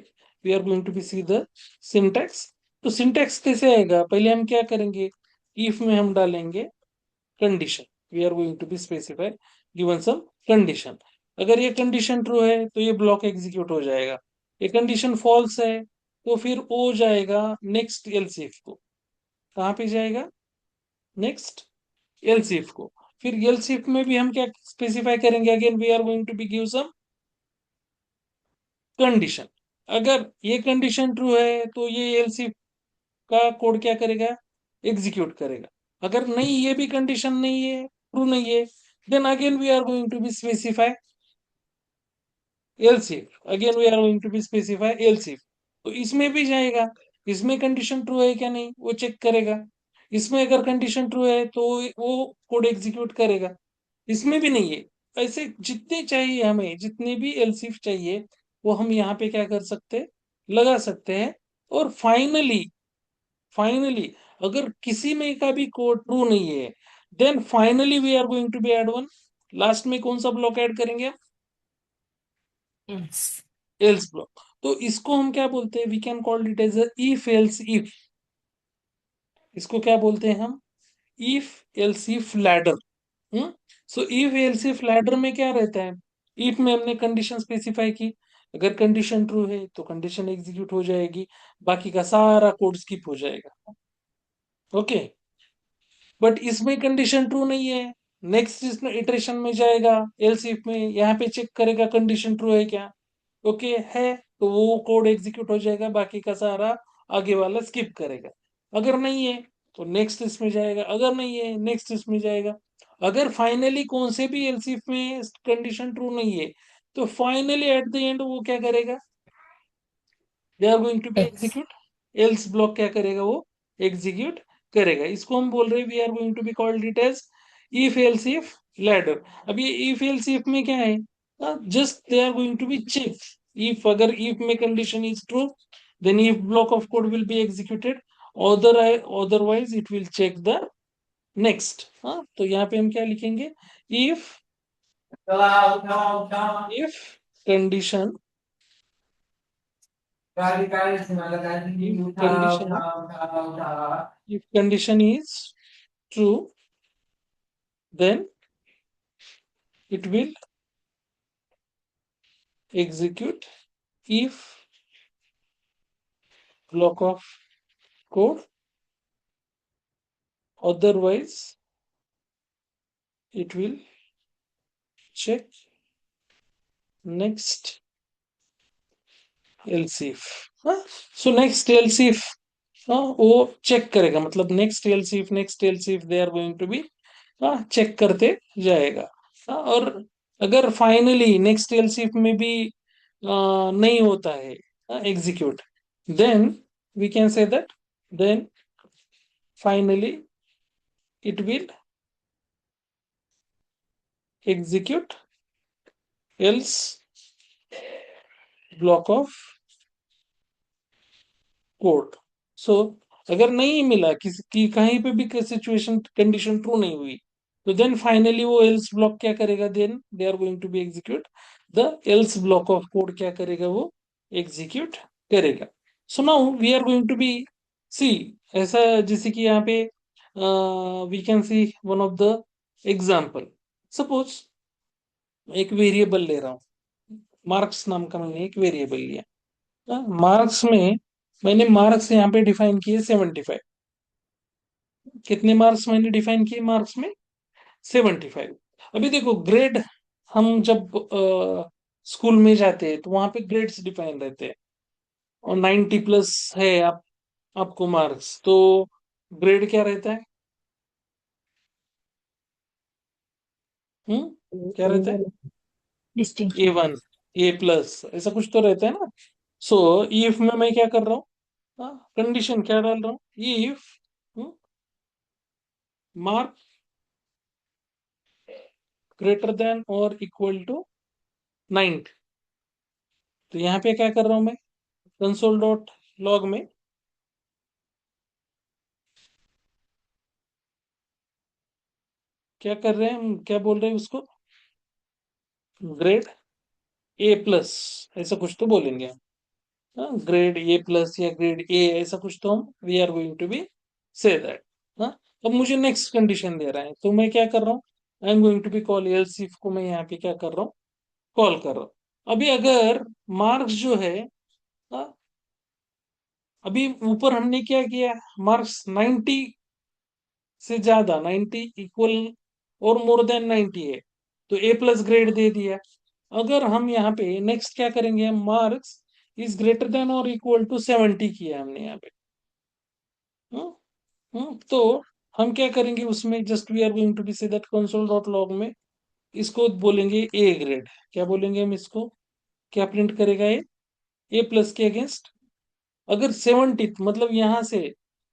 we are going to be see the syntax. तो सिंटैक्स कैसे आएगा, पहले हम क्या करेंगे, इफ में हम डालेंगे condition, we are going to be specify given some condition. अगर ये कंडीशन ट्रू है तो ये ब्लॉक एग्जीक्यूट हो जाएगा, ये कंडीशन फॉल्स है तो फिर वो जाएगा नेक्स्ट एल्स इफ को। कहाँ पे जाएगा? नेक्स्ट एल्स इफ को। फिर एल्स इफ में भी हम क्या स्पेसिफाई करेंगे? Again we are going to be give some condition. अगर ये कंडीशन ट्रू है तो ये एल्स इफ का कोड क्या करेगा? एग्जीक्यूट करेगा। अगर नहीं, ये भी कंडीशन नहीं है, ट्रू नहीं है, then again we are going to be specify else if, again we are going to be specify else if। तो इसमें भी जाएगा, इसमें कंडीशन ट्रू है क्या नहीं वो चेक करेगा, इसमें अगर कंडीशन ट्रू है तो वो कोड एग्जीक्यूट करेगा, इसमें भी नहीं है। ऐसे जितने चाहिए, हमें जितने भी else if चाहिए वो हम यहाँ पे क्या कर सकते हैं? लगा सकते हैं। और फाइनली, फाइनली अगर किसी में का भी कोड ट्रू नहीं है, then finally we are going to be add one. Last में कौन सा ब्लॉक ऐड करेंगे? else, else block. तो इसको हम क्या बोलते हैं? We can call it as if else if. इसको क्या बोलते हैं हम? If else if ladder. Hmm. So if else if ladder में क्या रहता है? इफ में हमने कंडीशन स्पेसिफाई की, अगर कंडीशन ट्रू है तो कंडीशन एग्जीक्यूट हो जाएगी, बाकी का सारा कोड स्किप हो जाएगा। ओके। बट इसमें कंडीशन ट्रू नहीं है, नेक्स्ट इटरेशन में जाएगा एल्स इफ में, यहाँ पे चेक करेगा कंडीशन ट्रू है क्या। ओके है, तो वो कोड एग्जीक्यूट हो जाएगा, बाकी का सारा आगे वाला स्किप करेगा। अगर नहीं है तो नेक्स्ट इसमें जाएगा, अगर नहीं है नेक्स्ट इसमें जाएगा। अगर फाइनली कौन से भी एल्स इफ में कंडीशन ट्रू नहीं है तो फाइनली एट द एंड वो क्या करेगा? They are going to be else, execute. Else block क्या करेगा? वो एग्जीक्यूट करेगा। इसको हम बोल रहे हैं we are going to be called it as if else if ladder. अब ये इफ एल्स इफ में क्या है? Just they are going to be check. If, अगर इफ में condition is true, then if block of code will be executed, otherwise it will check the next। हाँ, तो यहाँ पे हम क्या लिखेंगे? if if condition if condition if condition is true, then it will execute if block of code, otherwise it will check next else if। हाँ, so next else if, हाँ वो चेक करेगा, मतलब next else if they are going to be, हाँ check करते जाएगा। हाँ, और अगर फाइनली नेक्स्ट else if में भी नहीं होता है execute, then we can say that then finally it will execute else block of code. So अगर नहीं मिला किसी की, कहीं पे भी सिचुएशन कंडीशन ट्रू नहीं हुई, तो देन फाइनली वो एल्स ब्लॉक क्या करेगा? Then they are going to be execute the else block of code. क्या करेगा? वो एग्जीक्यूट करेगा। So now we are going to be see, ऐसा जैसे कि यहाँ पे we can see one of the example. Suppose एक वेरिएबल ले रहा हूँ, मार्क्स नाम का मैंने एक वेरिएबल लिया। मार्क्स में मैंने मार्क्स यहाँ पे डिफाइन किए 75। कितने मार्क्स मैंने डिफाइन किए मार्क्स में? 75। अभी देखो ग्रेड, हम जब स्कूल में जाते हैं तो वहां पे ग्रेड्स डिफाइन रहते हैं, और 90 प्लस है आपको मार्क्स, तो ग्रेड क्या रहता है? क्या रहता है? distinction, A1, A+, ऐसा कुछ तो रहता है ना। सो इफ में मैं क्या कर रहा हूँ? कंडीशन क्या डाल रहा हूँ? इफ मार्क ग्रेटर देन और इक्वल टू 90। तो यहाँ पे क्या कर रहा हूं मैं? कंसोल डॉट लॉग में क्या कर रहे हैं हम? क्या बोल रहे हैं उसको? ग्रेड A+, ऐसा कुछ तो बोलेंगे हम। ग्रेड A+, या ग्रेड ए, ऐसा कुछ तो हम we are going to be say that. हाँ, अब मुझे नेक्स्ट कंडीशन दे रहा है तो मैं क्या कर रहा हूँ? I am going to be call else if को मैं यहाँ पे क्या कर रहा हूँ? कॉल करो। अभी अगर मार्क्स जो है, हाँ, अभी ऊपर हमने क्या किया, मार्क्स 90 से ज्यादा, 90 इक्वल और मोर देन 90 है, तो ए प्लस ग्रेड दे दिया। अगर हम यहाँ पे नेक्स्ट क्या करेंगे, हम मार्क्स इज ग्रेटर देन और इक्वल टू 70 किया हमने यहाँ पे। हम्म तो हम क्या करेंगे उसमें, just we are going to be say that console dot log में इसको बोलेंगे ए ग्रेड। क्या बोलेंगे हम इसको, क्या प्रिंट करेगा ये, ए प्लस के अगेंस्ट। अगर 70 मतलब यहाँ से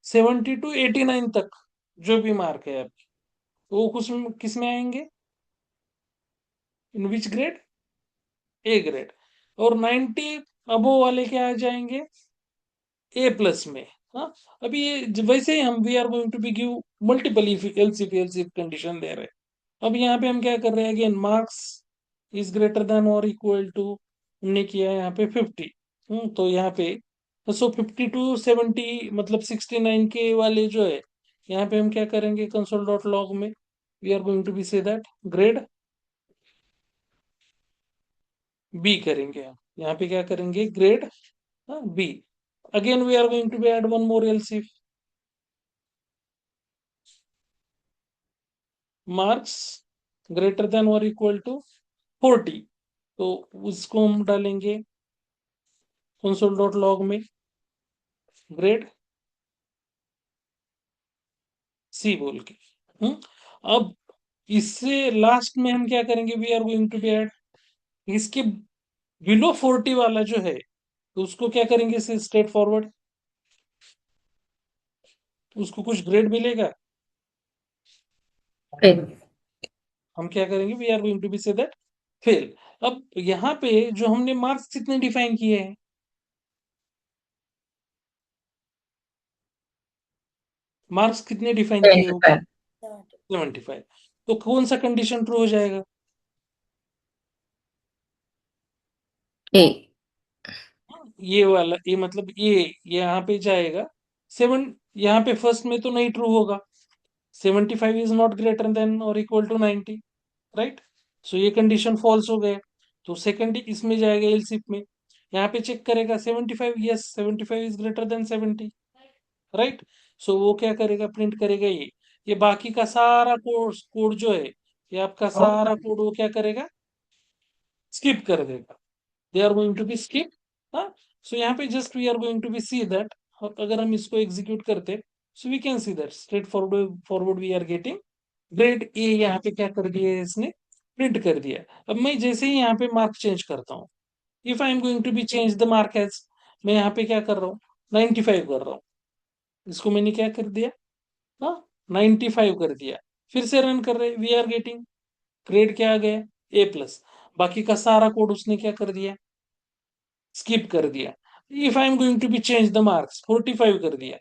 70 टू 89 तक जो भी मार्क है आपकी, वो किस में आएंगे, इन विच ग्रेड, ए ग्रेड। और 90 अबो वाले क्या आ जाएंगे, ए प्लस में। हाँ, अभी ये वैसे ही हम we are going to be give multiple if else if condition दे रहे हैं। अब यहाँ पे हम क्या कर रहे हैं, again marks is greater than और इक्वल टू, हमने किया है यहाँ पे 50। तो यहाँ पे 50 टू 70 मतलब 69 के वाले जो है, यहाँ पे हम क्या करेंगे कंसोल डॉट लॉग में, we are going to be say that grade B करेंगे हम। यहाँ पे क्या करेंगे, grade B. Again we are going to be add one more else if, marks greater than और इक्वल टू 40, तो उसको हम डालेंगे कंसोल डॉट लॉग में ग्रेड सी बोल के। अब इससे लास्ट में हम क्या करेंगे, we are going to be add इसके बिलो 40 वाला जो है, तो उसको क्या करेंगे, इसे स्ट्रेट फॉरवर्ड, उसको कुछ ग्रेड मिलेगा। फेल। हम क्या करेंगे, we are going to be say that fail. अब यहाँ पे जो हमने मार्क्स कितने डिफाइन किए हैं, मार्क्स कितने डिफाइन किए ऊपर, 75। 75। तो कौन सा कंडीशन ट्रू हो जाएगा, ए। ये वाला, ये मतलब ये यहाँ पे जाएगा 7, यहाँ पे फर्स्ट में तो नहीं ट्रू होगा, 75 इज नॉट ग्रेटर देन और इक्वल टू 90, राइट। सो ये कंडीशन फॉल्स हो गया। तो सेकंड इसमें जाएगा एलसिफ में, यहाँ पे चेक करेगा 75, yes 75 is greater than 70, right. So वो क्या करेगा, प्रिंट करेगा ये बाकी का सारा कोड जो है, ये आपका सारा कोड वो क्या करेगा, स्किप कर देगा। They are going to be skip. हाँ, सो यहाँ पे just we are going to be see that, अगर हम इसको एग्जीक्यूट करते, so we can see that straight forward forward we are getting grade A. यहाँ पे क्या कर दिया है इसने, प्रिंट कर दिया। अब मैं जैसे ही यहाँ पे मार्क चेंज करता हूँ, if I am going to be change the mark as, मैं यहाँ पे क्या कर रहा हूँ, 95 कर रहा हूँ, इसको मैंने क्या कर दिया, हाँ 95 कर दिया। फिर से रन कर रहे, वी आर गेटिंग ग्रेड क्या आ गया, ए प्लस। बाकी का सारा कोड उसने क्या कर दिया, स्किप कर दिया। If I am going to be change the marks, 45 कर दिया,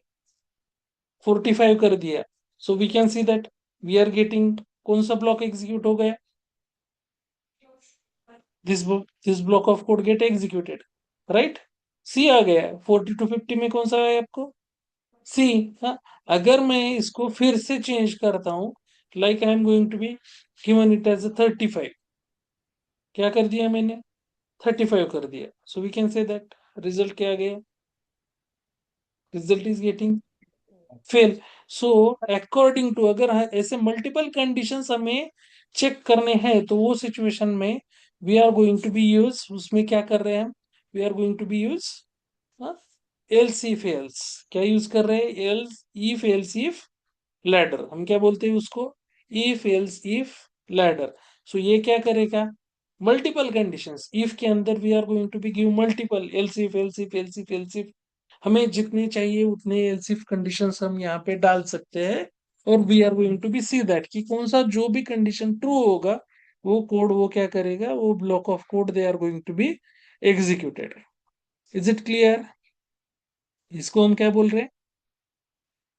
45 कर दिया। So we can see that we are getting, कौन सा ब्लॉक एग्जीक्यूट हो गया, this block of code get executed, right. C आ गया 40 टू 50 में, कौन सा है आपको, सी। हाँ, अगर मैं इसको फिर से चेंज करता हूं, like I am going to be given it as 35, क्या कर दिया मैंने, 35 कर दिया। So we can say that result क्या आ गया, result is getting fail. So according to, अगर ऐसे मल्टीपल कंडीशंस हमें चेक करने हैं, तो वो सिचुएशन में we are going to be use, उसमें क्या कर रहे हैं हम, we are going to be use else if else. क्या यूज कर रहे हैं, एल्स इफ लैडर, हम क्या बोलते हैं उसको, if else if ladder. So ये क्या करेगा, मल्टीपल कंडीशंस, इफ के अंदर we are going to be give multiple else if else if else if else if, हमें जितने चाहिए उतने एल्स इफ कंडीशंस हम यहाँ पे डाल सकते हैं। और we are going to be see that कि कौन सा जो भी कंडीशन ट्रू होगा, वो कोड वो क्या करेगा, वो block of code they are going to be executed. Is it clear, इसको हम क्या बोल रहे हैं,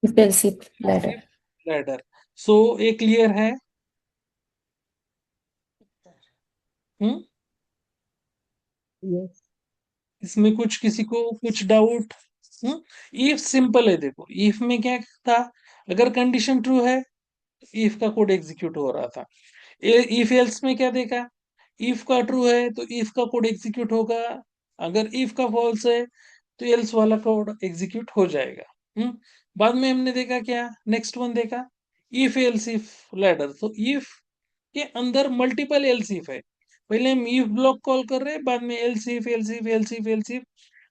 Impulsive ladder. लैडर। सो ये क्लियर है। हम्म Yes. इसमें कुछ किसी को कुछ डाउट, इफ सिंपल है, देखो इफ में क्या था, अगर कंडीशन ट्रू है, इफ का कोड एग्जीक्यूट हो रहा था। इफ एल्स में क्या देखा, इफ का ट्रू है तो इफ का कोड एग्जीक्यूट होगा, अगर इफ का फॉल्स है तो एल्स वाला कोड एग्जीक्यूट हो जाएगा। बाद में हमने देखा क्या, नेक्स्ट वन देखा इफ एल्स इफ लैडर। तो इफ के अंदर मल्टीपल एल्स इफ है, पहले हम इफ ब्लॉक कॉल कर रहे हैं, बाद में else if else if else if else if,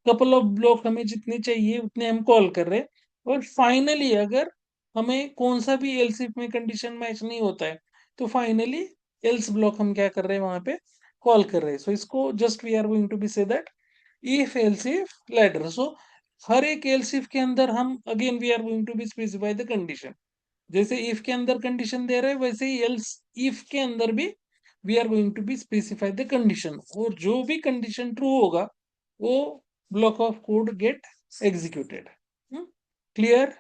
couple of block हमें जितने चाहिए उतने हम कॉल कर रहे हैं, और फाइनली अगर हमें कौन सा भी एल्स इफ में कंडीशन मैच नहीं होता है तो फाइनली एल्स ब्लॉक हम क्या कर रहे हैं, वहां पे कॉल कर रहे हैं। सो इसको just we are going to be say that if else if ladder. So हर एक एल्स इफ के अंदर हम again we are going to be specify the condition, जैसे इफ के अंदर कंडीशन दे रहे हैं वैसे ही एल्स इफ के अंदर भी we are going to be specify the condition, और जो भी कंडीशन ट्रू होगा वो block of code get executed. Clear?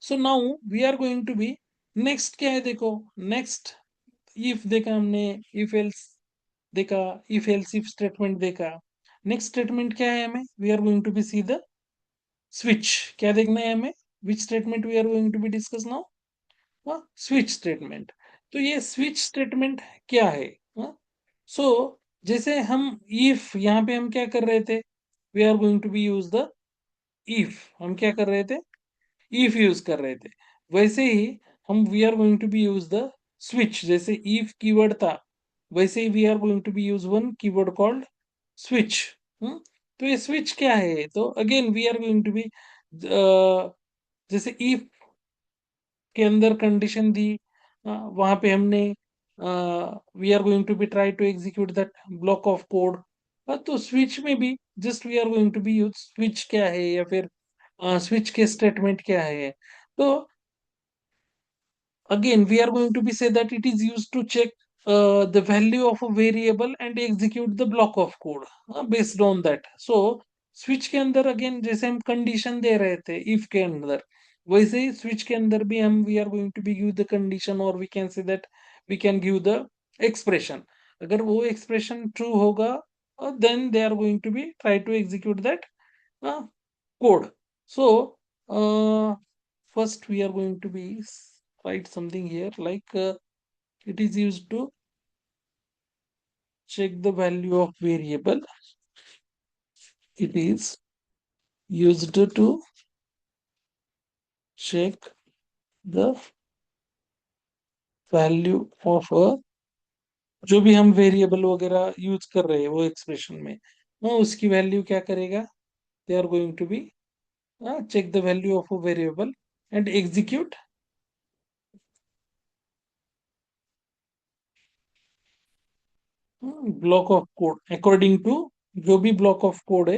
So now we are going to be next क्या है, देखो नेक्स्ट इफ देखा हमने, इफ एल्स देखा, इफ एल्स इफ स्टेटमेंट देखा। नेक्स्ट स्टेटमेंट क्या है, हमें we are going to be see the switch. क्या देखना है हमें, which statement we are going to be discuss now, switch statement. तो ये स्विच स्टेटमेंट क्या है? सो जैसे हम इफ, यहाँ पे हम क्या कर रहे थे, we are going to be use the if, हम क्या कर रहे थे, इफ यूज कर रहे थे, वैसे ही हम we are going to be use the switch. जैसे इफ कीवर्ड था वैसे ही we are going to be use one keyword called switch. तो ये स्विच क्या है, तो again we are going to be, जैसे इफ के अंदर कंडीशन दी, वहां पे हमने we are going to be try to execute that block of code. तो स्विच में भी just we are going to be use switch क्या है, या फिर स्विच के स्टेटमेंट क्या है। तो again we are going to be say that it is used to check the value of a variable and execute the block of code based on that. So switch के अंदर again जैसे हम condition दे रहे थे if के अंदर, वैसे ही switch के अंदर भी हम we are going to be give the condition, or we can say that we can give the expression। अगर वो expression true होगा then they are going to be try to execute that code। So first we are going to be write something here like it is used to check the value of variable, it is used to check the value of a, जो भी हम variable वगैरह use कर रहे हैं वो expression में, वो उसकी वैल्यू क्या करेगा, they are going to be check the value of a variable and execute block of code according to, जो भी ब्लॉक ऑफ कोड है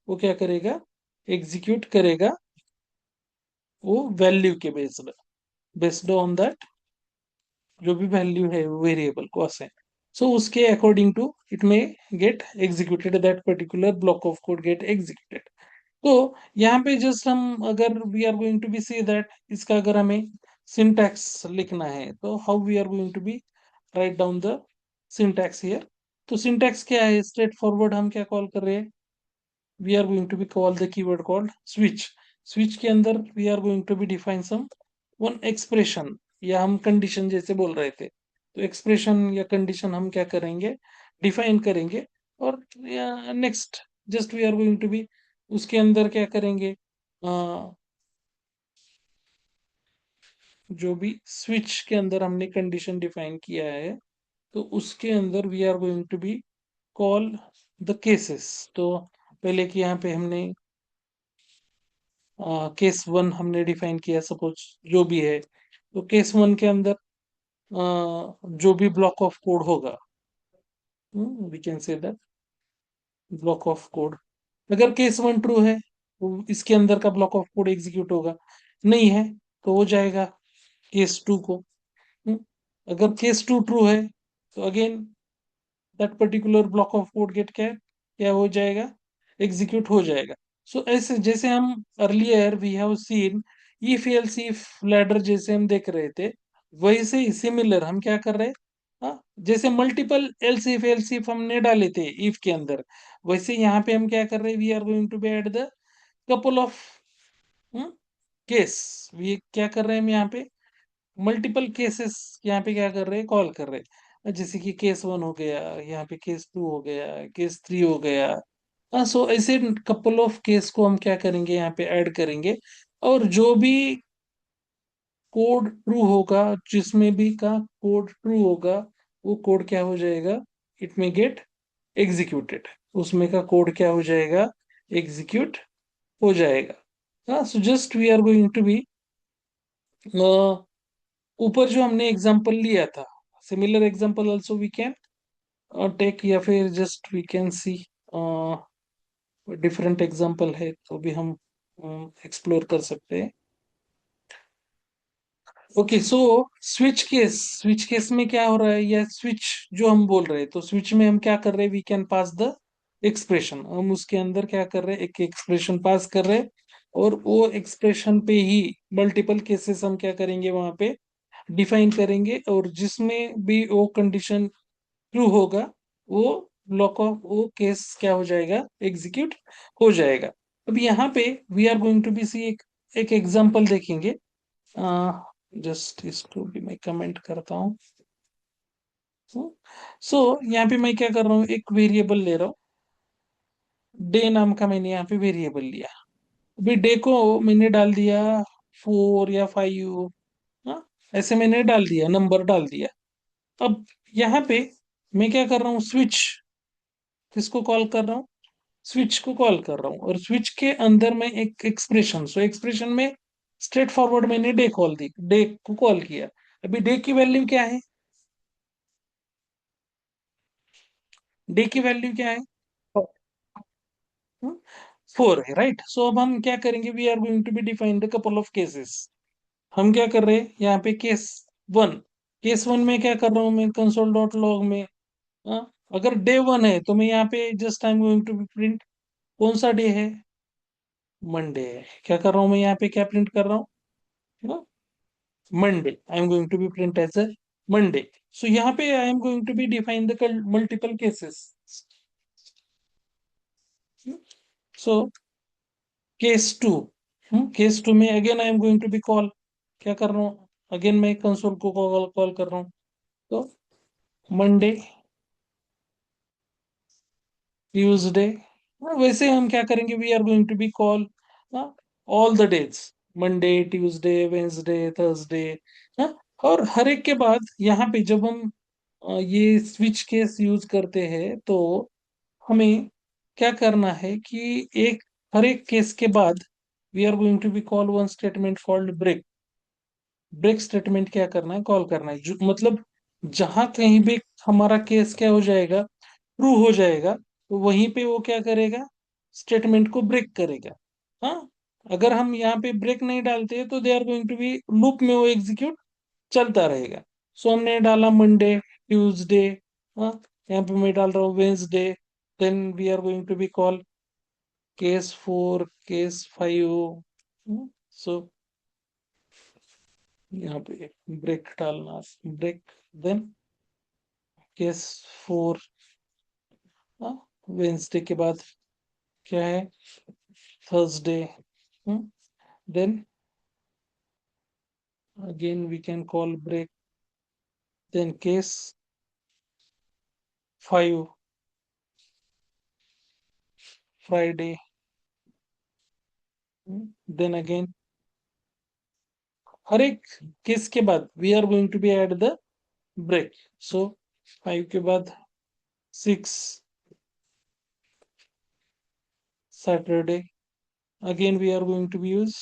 वो क्या करेगा, एग्जीक्यूट करेगा वो वैल्यू के बेस्ड, बेस्ड ऑन दैट जो भी वैल्यू है वेरिएबल को असाइन। सो उसके अकॉर्डिंग टू इट में get executed, that particular block of code get executed. तो यहाँ पे जस्ट हम अगर we are going to be see that, इसका अगर हमें सिंटैक्स लिखना है तो how we are going to be write down the syntax here. तो सिंटैक्स क्या है, स्ट्रेट फॉरवर्ड हम क्या कॉल कर रहे हैं, we are going to be call the keyword called switch। switch के अंदर we are going to be define some one expression, या हम कंडीशन जैसे बोल रहे थे, तो एक्सप्रेशन या कंडीशन हम क्या करेंगे, डिफाइन करेंगे। और next just we are going to be उसके अंदर क्या करेंगे, जो भी स्विच के अंदर हमने कंडीशन डिफाइन किया है तो उसके अंदर we are going to be call the cases. तो पहले कि यहाँ पे हमने केस वन हमने डिफाइन किया, सपोज जो भी है, तो केस वन के अंदर जो भी ब्लॉक ऑफ कोड होगा, we can say that block of code, अगर केस वन ट्रू है तो इसके अंदर का ब्लॉक ऑफ कोड एग्जीक्यूट होगा, नहीं है तो हो जाएगा केस टू को। हम्म, अगर केस टू ट्रू है तो again that particular block of code get क्या क्या हो जाएगा, एग्जीक्यूट हो जाएगा। सो ऐसे जैसे हम earlier we have seen if else if ladder जैसे हम देख रहे थे, वैसे ही सिमिलर हम क्या कर रहे हैं, जैसे मल्टीपल एल्स इफ हमने डाले थे इफ के अंदर, वैसे यहाँ पे हम क्या कर रहे हैं, we are going to be add the couple of case. We क्या कर रहे हैं हम यहाँ पे मल्टीपल केसेस यहाँ पे क्या कर रहे हैं, कॉल कर रहे हैं। जैसे कि केस 1 हो गया, यहाँ पे केस 2 हो गया, केस 3 हो गया। हाँ, सो ऐसे कपल ऑफ केस को हम क्या करेंगे, यहाँ पे ऐड करेंगे। और जो भी कोड ट्रू होगा, जिसमें भी का कोड ट्रू होगा, वो कोड क्या हो जाएगा, इट में गेट एग्जीक्यूटेड। उसमें का कोड क्या हो जाएगा, एग्जीक्यूट हो जाएगा। हाँ, so just we are going to be, ऊपर जो हमने एग्जांपल लिया था, similar example also we can take, या फिर just we can see different example है तो भी हम एक्सप्लोर कर सकते हैं। ओके, सो स्विच केस में क्या हो रहा है, या स्विच जो हम बोल रहे हैं, तो स्विच में हम क्या कर रहे हैं, we can pass the expression. हम उसके अंदर क्या कर रहे हैं, एक एक्सप्रेशन पास कर रहे हैं, और वो एक्सप्रेशन पे ही मल्टीपल केसेस हम क्या करेंगे, वहां पे डिफाइन करेंगे, और जिसमें भी वो कंडीशन ट्रू होगा, वो ब्लॉक ऑफ वो केस क्या हो जाएगा, एग्जीक्यूट हो जाएगा। अब यहाँ पे we are going to be see एक एग्जांपल देखेंगे। जस्ट इसको भी मैं कमेंट करता हूँ। सो यहाँ पे मैं क्या कर रहा हूँ, एक वेरिएबल ले रहा हूँ, डे नाम का मैंने यहाँ पे वेरिएबल लिया। अभी डे को मैंने डाल दिया 4 या 5, हाँ, ऐसे मैंने डाल दिया, नंबर डाल दिया। अब यहाँ पे मैं क्या कर रहा हूँ, स्विच, किसको कॉल कर रहा हूँ, स्विच को कॉल कर रहा हूँ, और स्विच के अंदर में एक एक्सप्रेशन, सो एक्सप्रेशन में स्ट्रेट फॉरवर्ड मैंने डे कॉल दी, डे को कॉल किया। अभी डे की वैल्यू क्या है, डे की वैल्यू क्या है, 4 है, राइट। सो अब हम क्या करेंगे, we are going to be define the couple of cases. हम क्या कर रहे हैं यहाँ पे, वन केस वन में क्या कर रहा हूँ मैं, कंसोल डॉट लॉग में, हाँ, अगर डे 1 है तो मैं यहाँ पे just I am going to be print कौन सा डे है, मंडे है। क्या कर रहा हूँ मैं यहाँ पे, क्या प्रिंट कर रहा हूँ, Monday. I am going to be print as a Monday. So यहाँ पे I am going to be define the multiple cases. So case two में again I am going to be call, क्या कर रहा हूँ, अगेन मैं console को call call कर रहा हूँ, तो मंडे, ट्यूसडे। वैसे हम क्या करेंगे, we are going to be call all the days, Monday, Tuesday, Wednesday, Thursday. और हर एक के बाद यहाँ पे जब हम ये स्विच केस यूज करते हैं, तो हमें क्या करना है कि एक हर एक केस के बाद we are going to be call one statement called break. Break statement क्या करना है, कॉल करना है, मतलब जहां कहीं भी हमारा केस क्या हो जाएगा, ट्रू हो जाएगा, तो वहीं पे वो क्या करेगा, स्टेटमेंट को ब्रेक करेगा। हाँ, अगर हम यहाँ पे ब्रेक नहीं डालते तो they are going to be loop में वो एग्जीक्यूट चलता रहेगा। सो हमने डाला मंडे, ट्यूसडे, हाँ, यहाँ पे मैं डाल रहा हूँ Wednesday, then we are going to be call case 4, case 5। So यहाँ पे ब्रेक डालना, ब्रेक, देन केस 4, वेंसडे के बाद क्या है, Thursday, then again we can call break, then case 5, Friday, then again हर एक केस के बाद we are going to be at the break. So 5 के बाद 6, Saturday, again we are going to be use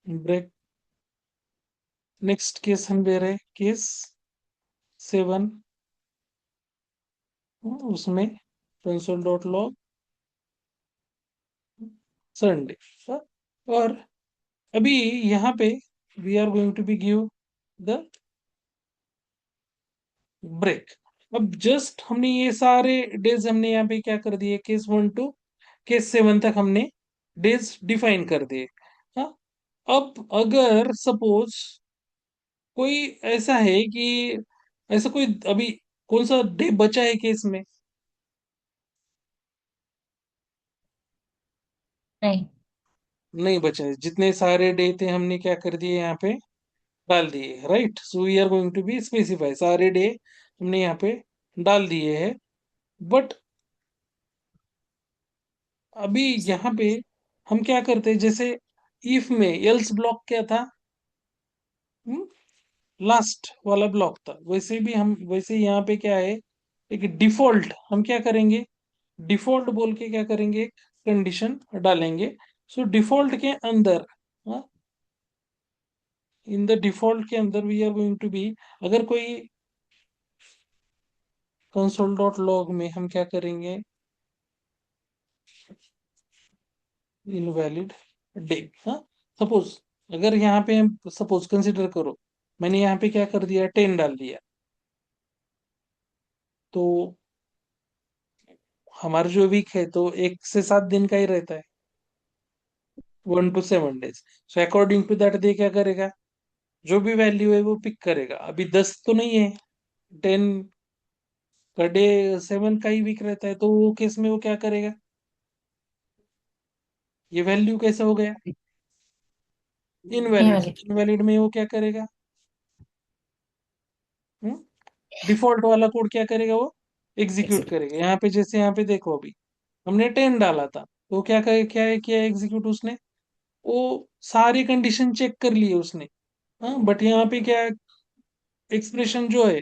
break। Next case हम ले रहे case 7, उसमें कंसोल डॉट लॉग संडे। और अभी यहाँ पे we are going to be give the break. अब जस्ट हमने ये सारे डेज हमने यहाँ पे क्या कर दिए, केस 1 टू केस 7 तक हमने डेज डिफाइन कर दिए। हाँ, अब अगर सपोज कोई ऐसा है कि ऐसा कोई अभी कौन सा डे बचा है केस में, नहीं। नहीं बचा है, जितने सारे डे थे हमने क्या कर दिए यहाँ पे डाल दिए, right. So we are going to be specify सारे डे हमने यहाँ पे डाल दिए हैं। बट अभी यहाँ पे हम क्या करते हैं, जैसे इफ में एल्स ब्लॉक क्या था, लास्ट वाला ब्लॉक था, वैसे भी हम वैसे यहाँ पे क्या है, एक डिफॉल्ट हम क्या करेंगे, डिफॉल्ट बोल के क्या करेंगे, कंडीशन डालेंगे। सो डिफॉल्ट के अंदर, इन द डिफॉल्ट के अंदर we are going to be, अगर कोई कंसोल डॉट लॉग में हम क्या करेंगे, इनवैलिड डे, हाँ। सपोज अगर यहाँ पे हम सपोज कंसिडर करो, मैंने यहाँ पे क्या कर दिया, 10 डाल दिया, तो हमारा जो वीक है तो 1 से 7 दिन का ही रहता है, 1 to 7 days। So according to that they क्या करेगा, जो भी वैल्यू है वो पिक करेगा। अभी 10 तो नहीं है, 10 का डे, 7 का ही वीक रहता है, तो वो केस में वो क्या करेगा, ये वैल्यू कैसे हो गया, इनवैलिड। invalid. इनवैलिड में वो क्या करेगा, डिफॉल्ट वाला कोड क्या करेगा, वो एग्जीक्यूट Execute. करेगा। यहाँ पे जैसे यहाँ पे देखो, अभी हमने 10 डाला था, तो क्या किया एग्जीक्यूट उसने, वो सारी कंडीशन चेक कर लिए उसने। हाँ, बट यहाँ पे क्या एक्सप्रेशन जो है,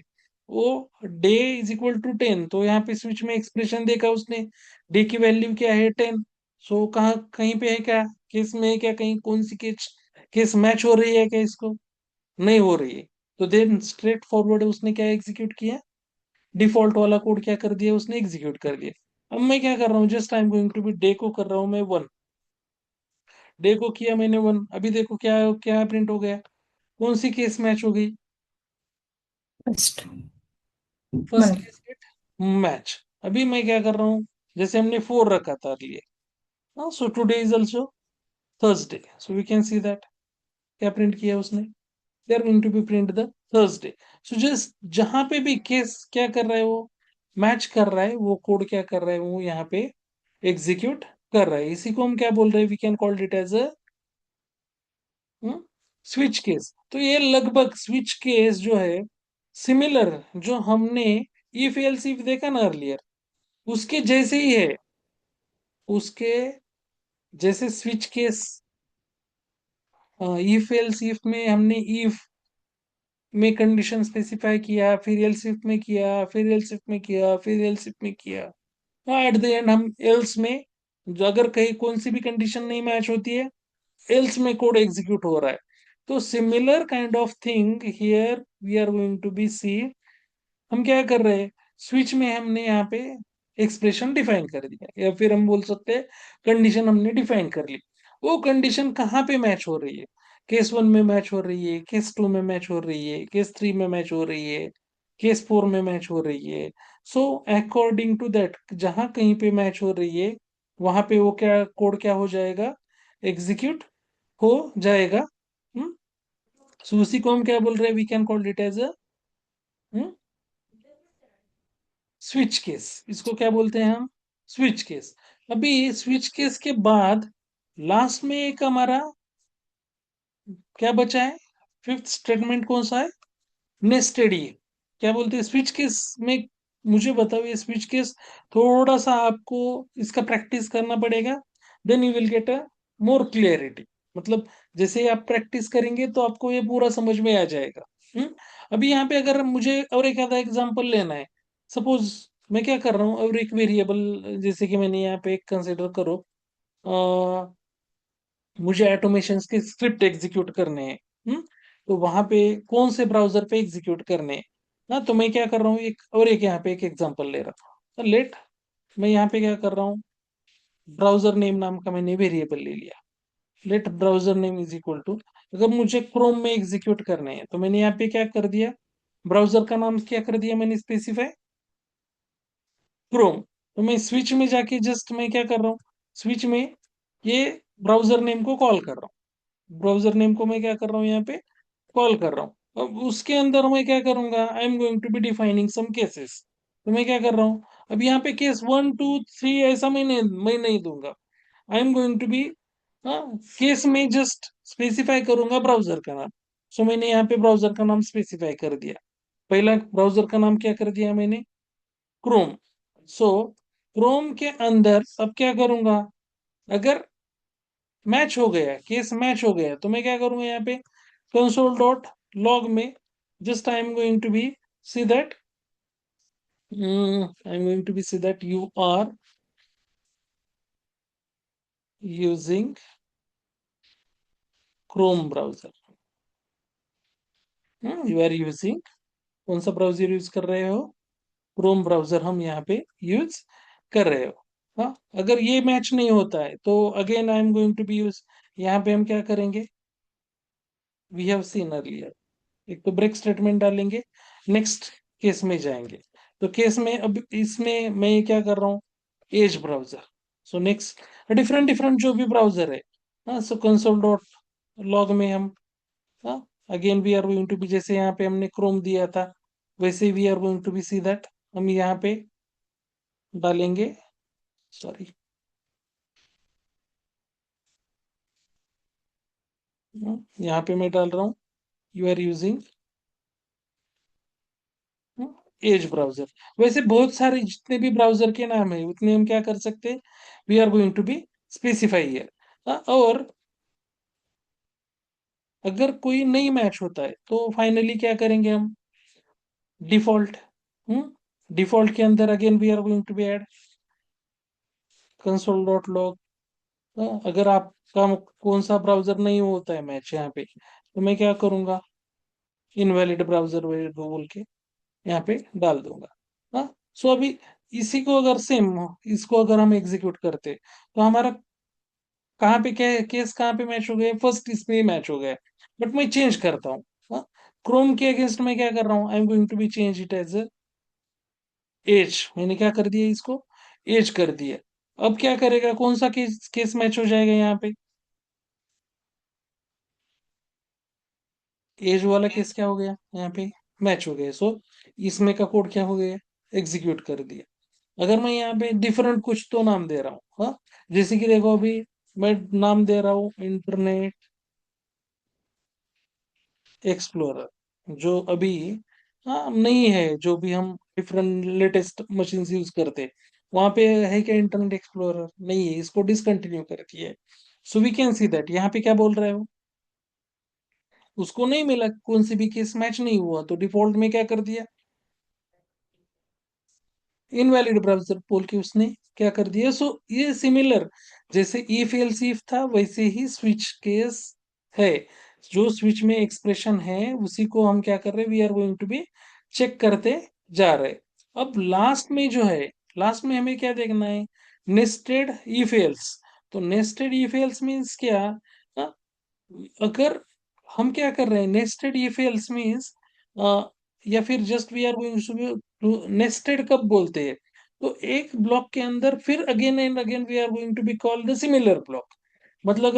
वो डे इज इक्वल टू 10, तो यहाँ पे स्विच में एक्सप्रेशन देखा उसने, डे की वैल्यू क्या है, 10। सो कहाँ कहीं पे है क्या, केस में है क्या, कहीं कौन सी केस केस मैच हो रही है क्या, इसको नहीं हो रही है। तो देन स्ट्रेट फॉरवर्ड उसने क्या एग्जीक्यूट किया, डिफॉल्ट वाला कोड क्या कर दिया उसने, एग्जीक्यूट कर दिया। अब मैं क्या कर रहा हूँ, just I am going to be day को कर रहा हूँ मैं 1, डे को किया मैंने 1, अभी देखो क्या क्या प्रिंट हो गया, कौन सी केस मैच हो गई, First first month. Case get match. अभी मैं क्या कर रहा हूँ, जैसे हमने 4 रखा था लिए, हाँ, so today is also Thursday, so we can see that क्या प्रिंट किया उसने, they are going to be print the Thursday. So just जहां पे भी केस क्या कर रहा है, वो मैच कर रहा है, वो कोड क्या कर रहा है, वो यहाँ पे एग्जीक्यूट कर रहा है। इसी को हम क्या बोल रहे हैं, we can called it as a switch case. तो ये लगभग स्विच केस जो है, सिमिलर जो हमने इफ एल्स इफ देखा ना अर्लियर, उसके जैसे ही है, उसके जैसे switch case, if else if में हमने इफ में कंडीशन स्पेसिफाई किया, फिर एल्स इफ में किया, फिर एल्स इफ में किया, फिर एल्स इफ में किया, एट द एंड हम एल्स में, जो अगर कहीं कौन सी भी कंडीशन नहीं मैच होती है, एल्स में कोड एग्जीक्यूट हो रहा है। तो similar kind of thing here we are going to be see, हम क्या कर रहे हैं, स्विच में हमने यहाँ पे एक्सप्रेशन डिफाइन कर दिया, या फिर हम बोल सकते हैं कंडीशन हमने डिफाइन कर ली। वो कंडीशन कहाँ पे मैच हो रही है, केस 1 में मैच हो रही है, केस 2 में मैच हो रही है, केस 3 में मैच हो रही है, केस 4 में मैच हो रही है। सो अकॉर्डिंग टू दैट जहां कहीं पे मैच हो रही है, वहां पे वो क्या कोड क्या हो जाएगा, एग्जीक्यूट हो जाएगा। हम्म। सो उसी को हम क्या बोल रहे हैं, we can call it as a switch case. इसको क्या बोलते हैं हम, स्विच केस। अभी स्विच केस के बाद लास्ट में एक हमारा क्या बचा है, फिफ्थ स्टेटमेंट कौन सा है, नेस्टेड। ये क्या बोलते हैं स्विच केस में, मुझे बताओ ये स्विच केस, थोड़ा सा आपको इसका प्रैक्टिस करना पड़ेगा, then you will get a more clarity. मतलब जैसे ही आप प्रैक्टिस करेंगे तो आपको ये पूरा समझ में आ जाएगा। हम्म। अभी यहाँ पे अगर मुझे और एक आधा एग्जांपल लेना है, सपोज मैं क्या कर रहा हूँ, और एक वेरिएबल जैसे कि मैंने यहाँ पे एक कंसिडर करो, मुझे ऑटोमेशन के स्क्रिप्ट एग्जीक्यूट करने हैं। तो वहां पे कौन से ब्राउजर पे एग्जीक्यूट करने हैं ना, तो मैं क्या कर रहा हूँ, एक और एक यहाँ पे एक एग्जांपल ले रहा हूँ। तो लेट मैं यहाँ पे क्या कर रहा हूँ, ब्राउजर नेम नाम का मैंने वेरिएबल ले लिया, let browser name is equal to, अगर मुझे क्रोम में एग्जीक्यूट करने हैं तो मैंने यहाँ पे क्या कर दिया, ब्राउजर का नाम क्या कर दिया मैंने स्पेसिफाई, क्रोम। तो मैं स्विच में जाके जस्ट मैं क्या कर रहा हूँ, स्विच में ये ब्राउजर नेम को कॉल कर रहा हूँ, ब्राउजर नेम को मैं क्या कर रहा हूँ यहाँ पे कॉल कर रहा हूँ। अब उसके अंदर मैं क्या करूंगा, I am going to be defining some cases. तो मैं क्या कर रहा हूँ, अब यहाँ पे केस 1 2 3 ऐसा मैं नहीं दूंगा, I am going to be case में जस्ट स्पेसिफाई करूंगा ब्राउजर का नाम। सो मैंने यहाँ पे ब्राउजर का नाम स्पेसिफाई कर दिया। पहला ब्राउजर का नाम क्या कर दिया मैंने, क्रोम। सो क्रोम के अंदर अब क्या करूंगा, अगर मैच हो गया, केस मैच हो गया, तो मैं क्या करूंगा यहाँ पे कंसोल डॉट लॉग में just I am going to be see that I am going to be see that you are using Chrome browser. You are using, कौन सा ब्राउजर यूज कर रहे हो, क्रोम ब्राउजर हम यहाँ पे यूज कर रहे हो। हाँ, अगर ये मैच नहीं होता है तो again I am going to be use, यहाँ पे हम क्या करेंगे, वी हैव सीन अर्लियर, एक तो ब्रेक स्टेटमेंट डालेंगे, नेक्स्ट केस में जाएंगे। तो केस में अब इसमें मैं ये क्या कर रहा हूँ, as browser. So next different different जो भी ब्राउजर है, हाँ, सो कंसोल डॉट लॉग में हम, हाँ, again we are going to be, जैसे यहाँ पे हमने क्रोम दिया था वैसे we are going to be see that हम यहाँ पे डालेंगे, सॉरी, यहाँ पे मैं डाल रहा हूँ you are using Edge browser. वैसे बहुत सारे जितने भी ब्राउजर के नाम है उतने हम क्या कर सकते हैं, we are going to be specify here. और अगर कोई नहीं मैच होता है तो फाइनली क्या करेंगे हम, डिफॉल्ट, डिफॉल्ट के अंदर again we are going to be add console dot log. अगर आपका कौन सा ब्राउजर नहीं होता है मैच यहाँ पे, तो मैं क्या करूंगा, इनवैलिड ब्राउजर बोल के यहाँ पे डाल दूंगा। हाँ, सो अभी इसी को अगर सेम, इसको अगर हम एग्जीक्यूट करते तो हमारा कहाँ पे क्या केस, कहाँ पे मैच हो गए, फर्स्ट इस पे मैच हो गया। बट मैं चेंज करता हूँ, हाँ, क्रोम के अगेंस्ट में क्या कर रहा हूँ, I am going to be change it as Edge, मैंने क्या कर दिया इसको, एज कर दिया। अब क्या करेगा, कौन सा केस केस मैच हो जाएगा यहाँ पे, एज वाला केस क्या हो गया यहाँ पे, मैच हो गया। सो इसमें का कोड क्या हो गया, एग्जीक्यूट कर दिया। अगर मैं यहाँ पे डिफरेंट कुछ तो नाम दे रहा हूँ, हाँ, जैसे कि देखो अभी मैं नाम दे रहा हूँ इंटरनेट एक्सप्लोरर, जो अभी, हाँ, नहीं है, जो भी हम डिफरेंट लेटेस्ट मशीन यूज करते हैं वहां पे है क्या, इंटरनेट एक्सप्लोरर नहीं है, इसको डिसकंटिन्यू कर दिया है। So we can see that यहाँ पे क्या बोल रहे हो, उसको नहीं मिला, कौन सी भी केस मैच नहीं हुआ, तो डिफॉल्ट में क्या कर दिया, इनवैलिड ब्राउजर बोल के उसने क्या कर दिया। सो ये सिमिलर, जैसे इफ एल्स इफ था वैसे ही स्विच केस है, जो स्विच में एक्सप्रेशन है उसी को हम क्या कर रहे हैं, we are going to be check करते जा रहे। अब लास्ट में जो है, लास्ट में हमें क्या देखना है, नेस्टेड इफ एल्स। तो नेस्टेड इफ एल्स मीन्स क्या, हाँ, अगर हम क्या कर रहे हैं, नेस्टेड इफ एल्स मीन्स, या फिर just we are going to nested कब बोलते हैं, तो एक ब्लॉक के अंदर फिर again and again we are going to be call the similar block. मतलब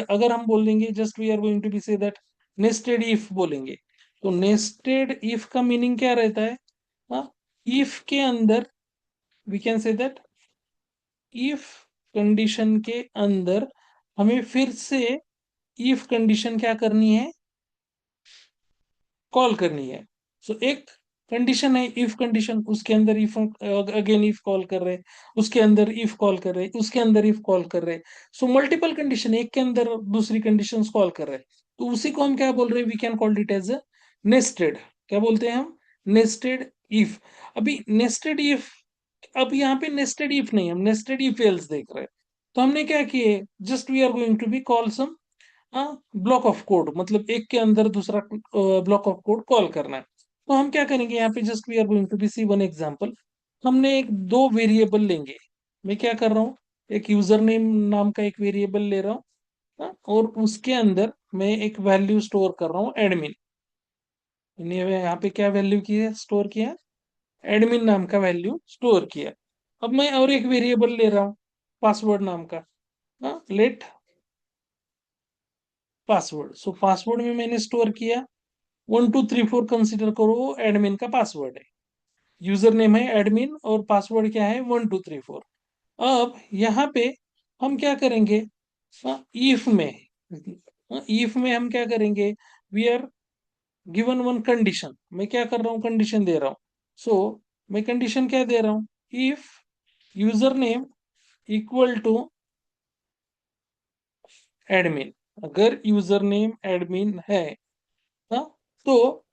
अगर हम बोलेंगे just we are going to be say that nested if बोलेंगे, तो नेस्टेड इफ का मीनिंग क्या रहता है, हाँ, इफ के अंदर we can say that if condition के अंदर हमें फिर से इफ कंडीशन क्या करनी है, कॉल करनी है। सो एक कंडीशन है इफ कंडीशन, उसके अंदर इफ अगेन इफ कॉल कर रहे, उसके अंदर इफ कॉल कर रहे, उसके अंदर इफ कॉल कर रहे। सो मल्टीपल कंडीशन, एक के अंदर दूसरी कंडीशन कॉल कर रहे, तो उसी को हम क्या बोल रहे हैं, we can call it as nested, क्या बोलते हैं हम, नेस्टेड इफ। अभी नेस्टेड इफ, अब यहाँ पे नेस्टेड इफ नहीं, हम नेस्टेड इफ एल्स देख रहे हैं। तो हमने क्या किए, just we are going to be call some, हाँ, ब्लॉक ऑफ कोड, मतलब एक के अंदर दूसरा ब्लॉक ऑफ कोड कॉल करना है। तो हम क्या करेंगे यहाँ पे, just we are going to be see one example, हमने एक दो वेरिएबल लेंगे। मैं क्या कर रहा हूँ, एक यूजर नेम नाम का एक वेरिएबल ले रहा हूँ, हाँ, और उसके अंदर मैं एक वैल्यू स्टोर कर रहा हूँ एडमिन। मैंने यहाँ पे क्या वैल्यू की है, स्टोर किया, एडमिन नाम का वैल्यू स्टोर किया। अब मैं और एक वेरिएबल ले रहा हूँ पासवर्ड नाम का, हाँ, लेट पासवर्ड। सो पासवर्ड में मैंने स्टोर किया 1234, कंसिडर करो वो एडमिन का पासवर्ड है, यूजर नेम है एडमिन और पासवर्ड क्या है 1234। अब यहाँ पे हम क्या करेंगे, इफ में, इफ में हम क्या करेंगे, we are given one condition, मैं क्या कर रहा हूं, कंडीशन दे रहा हूं. सो मैं कंडीशन क्या दे रहा हूं, if user name equal to admin, अगर यूजर नेम एडमिन है ना, तो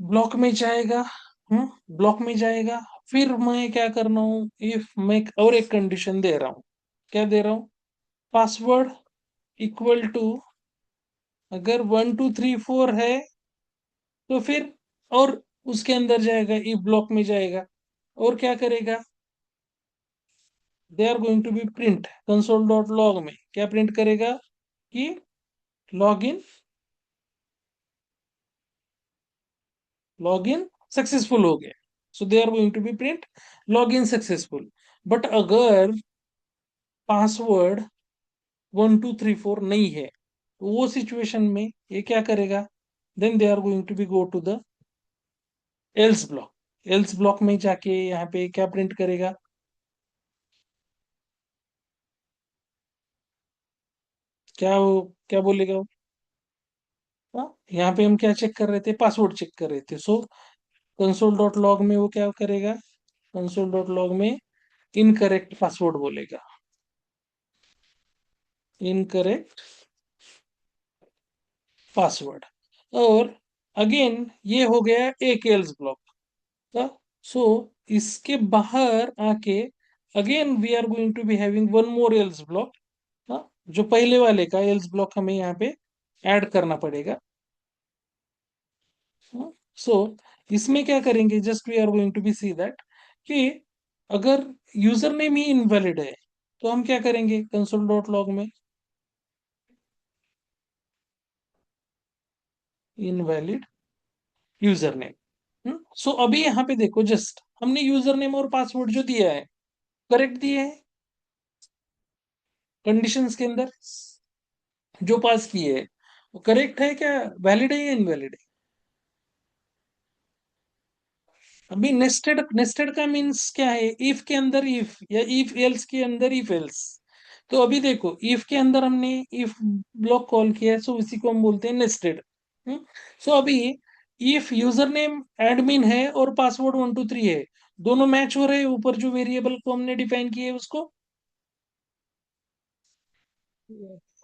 ब्लॉक में जाएगा. ब्लॉक में जाएगा. फिर मैं क्या करना हूं, इफ मैं और एक कंडीशन दे रहा हूं, क्या दे रहा हूं, पासवर्ड इक्वल टू, अगर 1 2 3 4 है तो फिर और उसके अंदर जाएगा, इफ ब्लॉक में जाएगा और क्या करेगा, they are going to be print console dot log में क्या प्रिंट करेगा कि लॉग इन सक्सेसफुल हो गया. So they are going to be print log in successful. But अगर पासवर्ड 1 2 3 4 नहीं है, तो वो सिचुएशन में ये क्या करेगा, then they are going to be go to the else block. Else block में जाके यहाँ पे क्या प्रिंट करेगा, क्या बोलेगा वो. यहाँ पे हम क्या चेक कर रहे थे, पासवर्ड चेक कर रहे थे. सो कंसोल डॉट लॉग में वो क्या करेगा, कंसोल डॉट लॉग में इनकरेक्ट पासवर्ड बोलेगा, इनकरेक्ट पासवर्ड. और अगेन ये हो गया एक एल्स ब्लॉक का. सो इसके बाहर आके again we are going to be having one more else block. जो पहले वाले का एल्स ब्लॉक हमें यहाँ पे ऐड करना पड़ेगा. सो इसमें क्या करेंगे, just we are going to be see that कि अगर यूजर नेम ही इनवैलिड है तो हम क्या करेंगे, कंसोल डॉट लॉग में इनवैलिड यूजर नेम. सो अभी यहाँ पे देखो, जस्ट हमने यूजर नेम और पासवर्ड जो दिया है करेक्ट दिए हैं कंडीशंस के अंदर, जो पास किए हैं वो करेक्ट है क्या, वैलिड है या इनवैलिड है. अभी नेस्टेड नेस्टेड का मीन्स क्या है, इफ के अंदर इफ या इफ एल्स के अंदर इफ एल्स. तो अभी देखो, इफ के अंदर हमने इफ ब्लॉक कॉल किया है, सो इसी को हम बोलते हैं नेस्टेड. सो अभी इफ यूजर नेम एडमिन है और पासवर्ड 1 2 3 है, दोनों मैच हो रहे हैं ऊपर जो वेरिएबल को हमने डिफाइन किए है उसको.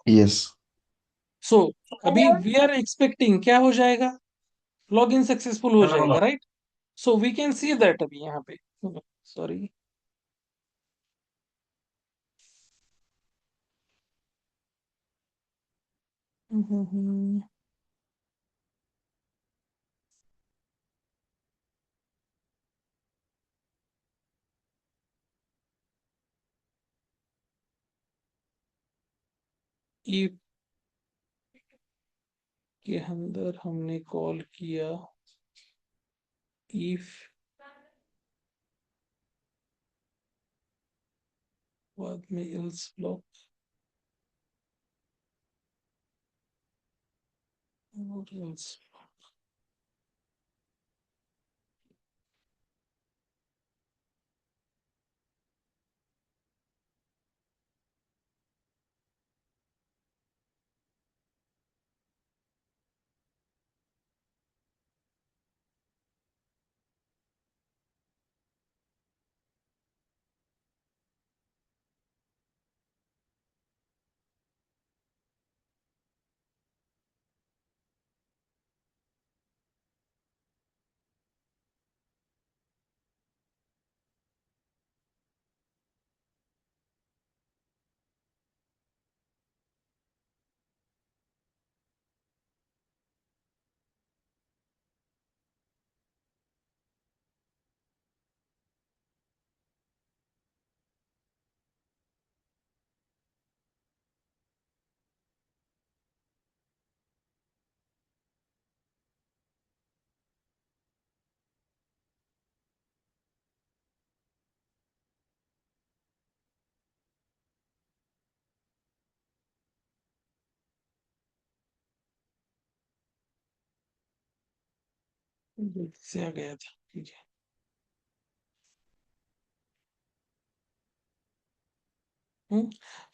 यस। सो अभी वी आर एक्सपेक्टिंग क्या हो जाएगा, लॉग इन सक्सेसफुल हो जाएगा, right. So we can see that अभी यहाँ पे, सॉरी, if के अंदर हमने कॉल किया if, बाद में else ब्लॉक और else. गलती से आ गया था, ठीक है.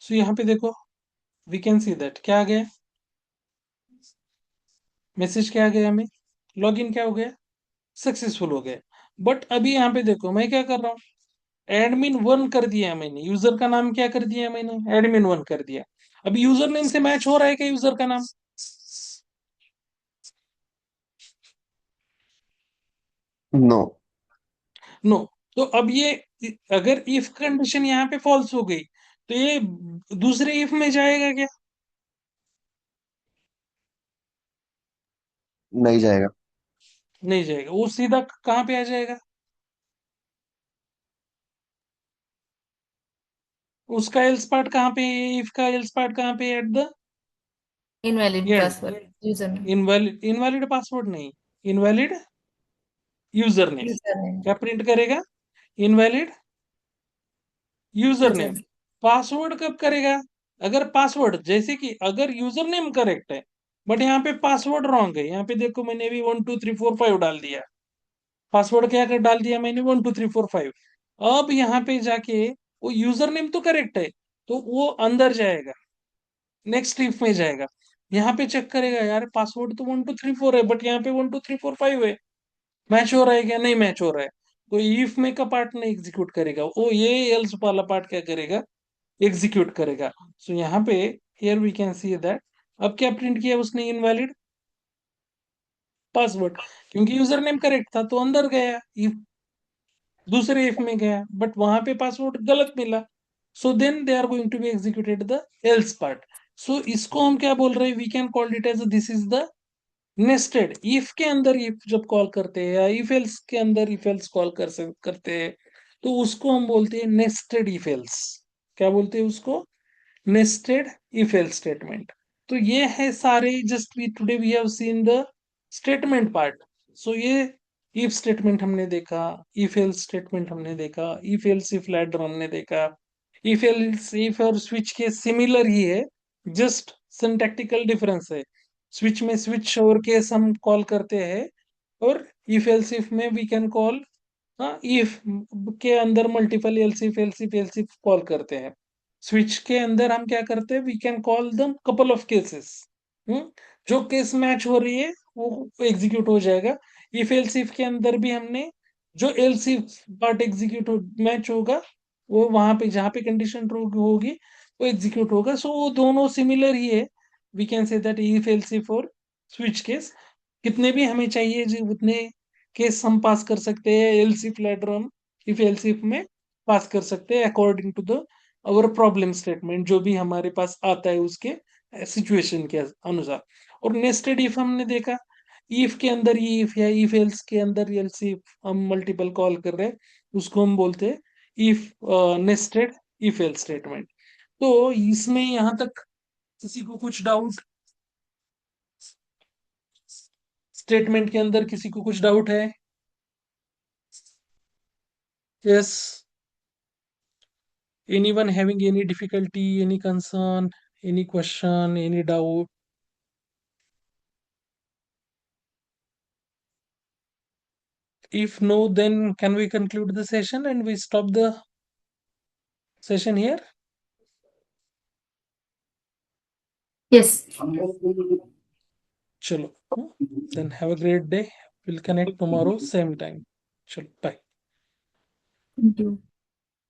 सो यहाँ पे देखो, वी कैन सी दैट क्या आ गया, मैसेज क्या आ गया हमें, लॉगिन क्या हो गया, सक्सेसफुल हो गया। बट अभी यहाँ पे देखो मैं क्या कर रहा हूँ, admin1 कर दिया मैंने, यूजर का नाम क्या कर दिया मैंने, admin1 कर दिया। अभी यूजर नेम से मैच हो रहा है क्या यूजर का नाम, No. नो। तो अब ये अगर इफ कंडीशन यहाँ पे फॉल्स हो गई तो ये दूसरे इफ में जाएगा क्या, नहीं जाएगा। नहीं जाएगा, वो सीधा कहाँ पे आ जाएगा, उसका एल्स पार्ट कहाँ पे है, इफ का एल्स पार्ट कहाँ पे, at the Invalid and. password. Username. Invalid password नहीं, इनवैलिड यूजर नेम। Username. क्या प्रिंट करेगा, invalid user name. Username. Password कब करेगा, अगर पासवर्ड जैसे कि अगर यूजर नेम करेक्ट है बट यहाँ पे पासवर्ड रॉन्ग है, यहाँ पे देखो मैंने भी 1 2 3 4 5 डाल दिया, पासवर्ड क्या कर डाल दिया मैंने, 1 2 3 4 5। अब यहाँ पे जाके वो यूजर नेम तो करेक्ट है, तो वो अंदर जाएगा, नेक्स्ट इफ में जाएगा, यहाँ पे चेक करेगा यार पासवर्ड तो 1 2 3 4 है बट यहाँ पे 1 2 3 4 5 है, मैच हो रहा है क्या, नहीं मैच हो रहा है। तो इफ में का पार्ट नहीं एग्जीक्यूट करेगा वो, ये एल्स वाला पार्ट क्या करेगा, एग्जीक्यूट करेगा। सो यहाँ पे here we can see that, अब क्या प्रिंट किया उसने, इनवैलिड पासवर्ड, क्योंकि यूजर नेम करेक्ट था तो अंदर गया, इफ दूसरे इफ में गया बट वहां पे पासवर्ड गलत मिला, so then they are going to be executed the else part. So इसको हम क्या बोल रहे हैं, we can call it as this is the nested if के अंदर इफ जब कॉल करते हैं या इफ एल्स के अंदर इफ एल्स कॉल करते हैं तो उसको हम बोलते हैं नेस्टेड इफ एल्स। क्या बोलते हैं उसको, नेस्टेड इफ एल्स स्टेटमेंट। तो ये है सारे, just we today we have seen the statement part. So ये इफ स्टेटमेंट हमने देखा, इफ एल्स स्टेटमेंट हमने देखा, इफ एल्स इफ लैडर हमने देखा, इफ एल्स इफ और स्विच के सिमिलर ही है, जस्ट सिंटैक्टिकल डिफरेंस है। स्विच में स्विच और केस हम कॉल करते हैं, और इफ एल्स इफ में वी कैन कॉल, हाँ इफ के अंदर मल्टीपल एल्स इफ कॉल करते हैं। स्विच के अंदर हम क्या करते हैं, we can call them couple of cases, जो केस मैच हो रही है वो एग्जीक्यूट हो जाएगा। इफ एल्स इफ के अंदर भी हमने जो else if part execute match होगा, वो वहां पे जहां पे कंडीशन ट्रू होगी वो एग्जीक्यूट होगा। सो वो दोनों सिमिलर ही है, we can say that if else if और स्विच केस कितने भी हमें चाहिए जो उतने केस हम पास कर सकते हैं, एल्स इफ लेटर हम इफ एल्स इफ में पास कर सकते हैं according to the our problem statement, जो भी हमारे पास आता है उसके सिचुएशन के अनुसार। और नेस्टेड इफ हमने देखा, इफ के अंदर ये इफ या इफ एल्स के अंदर एल्स इफ हम मल्टीपल कॉल कर रहे हैं, उसको हम बोलते हैं if nested if else statement. तो इसमें यहां तक किसी को कुछ डाउट, स्टेटमेंट के अंदर किसी को कुछ डाउट है, yes, anyone having any difficulty, any concern, any question, any doubt? If no, then can we conclude the session and we stop the session here? Yes. Chalo. Then have a great day. We'll connect tomorrow, same time. Chalo, bye. Thank you.